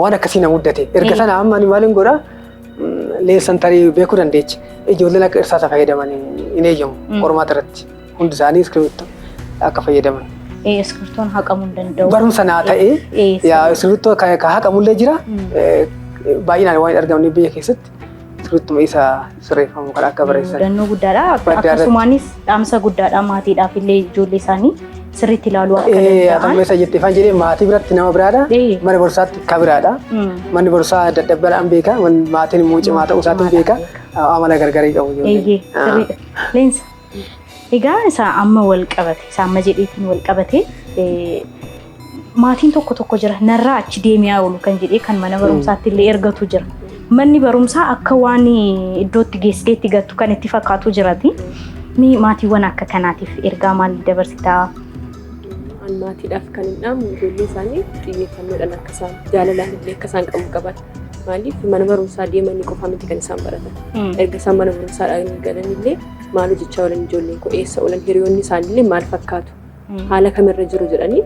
waan akkasii na muddate. Erga sana amma ani maaliin godhaa leessan tarii beekuu dandeechi. Ijoolleen akka irsaasa fayyadaman hin eeyyamu qormaata irratti hundi isaanii iskiriiptoo akka fayyadaman. Iskiriiptoon haqamuu hin danda'u. Barumsa naa ta'ee iskiriiptoo ka haqamullee jira. Baay'inaan waan hin argamne biyya keessatti iskiriiptuma isa sirreeffamu kan akka barreessan. Mudannoo guddaadha. Akkasumaanis dhaamsa guddaadha maatiidhaaf illee ijoollee isaanii sirriitti ilaaluu akka danda'an. Atammeessa jettee faan jedhee maatii biratti nama biraadha. Mana barumsaatti ka biraadha. Manni barumsaa dadhabbaadhaan beeka. Maatiin immoo cimaa ta'uu isaatiin beeka. Amala gargarii qabu ijoollee. Leensa. Egaa isa amma wal qabate isa amma jedheetiin wal qabate maatiin tokko jira narraa achi deemee oolu kan jedhee kan mana barumsaatti illee ergatu jira. Manni barumsaa akka waan iddootti geessideetti gattu kan itti fakkaatu jirati. Maatiiwwan akka kanaatiif ergaa maalii dabarsitaa? Maatiidhaaf kan hin dhaamu ijoollee isaanii xiyyeeffannoodhaan akka isaan jaalalaan illee akka isaan qabu qaban. Maaliif mana barumsaa deemanii qofa miti kan isaan baratan. Erga isaan mana barumsaadhaan galan illee maal hojjechaa oolan ijoolleen koo eessa oolan hiriyoonni isaanii illee maal fakkaatu haala kamirra jiru jedhanii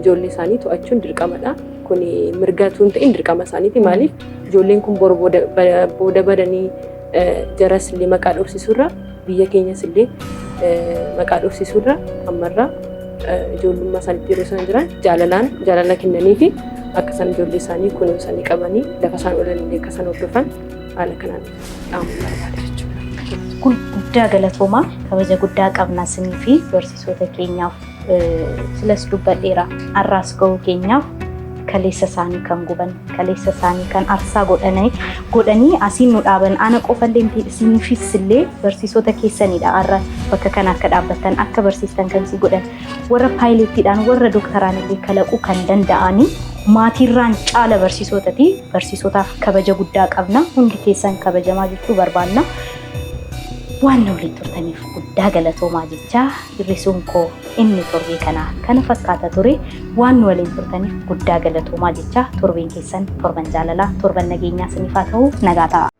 ijoollee isaanii to'achuun dirqamadha. kun mirgatuun ta'in dirqama isaaniiti maaliif ijoolleen kun booda badanii jaras illee maqaa dhoofsisurra biyya keenyas illee maqaa dhoofsisurra ammarraa ijoollummaa isaaniitti yeroo isaan jiran jaalala kennanii fi akka isaan ijoollee isaanii kunuunsanii qabanii lafa isaan oolan illee akka isaan hordofan haala kanaan dhaamu barbaada jechuudha. Kun guddaa galatoomaa kabaja guddaa qabna isinii fi barsiisota keenyaaf silas dubbadheera har'aas ga'uu keenyaaf kaleessa isaanii kan guban kaleessa isaanii kan aarsaa godhanii asiin nu dhaaban ana qofallee isiniifis illee barsiisota keessanidha har'a bakka kana akka dhaabbattan akka barsiistan kan si godhan warra paayilettiidhaan warra dooktaraan illee kalaquu kan danda'anii maatiirraan caala barsiisotati barsiisotaaf kabaja guddaa qabna hundi keessan kabajamaa jechuu barbaanna. waan waliin turtaniif guddaa galatoomaa jecha hirrisuun koo inni torbee kana fakkaata ture waan waliin turtaniif guddaa galatoomaa jecha torbeen keessan torban jaalalaa torban nageenyaa isiniif haa ta'u nagaa ta'a.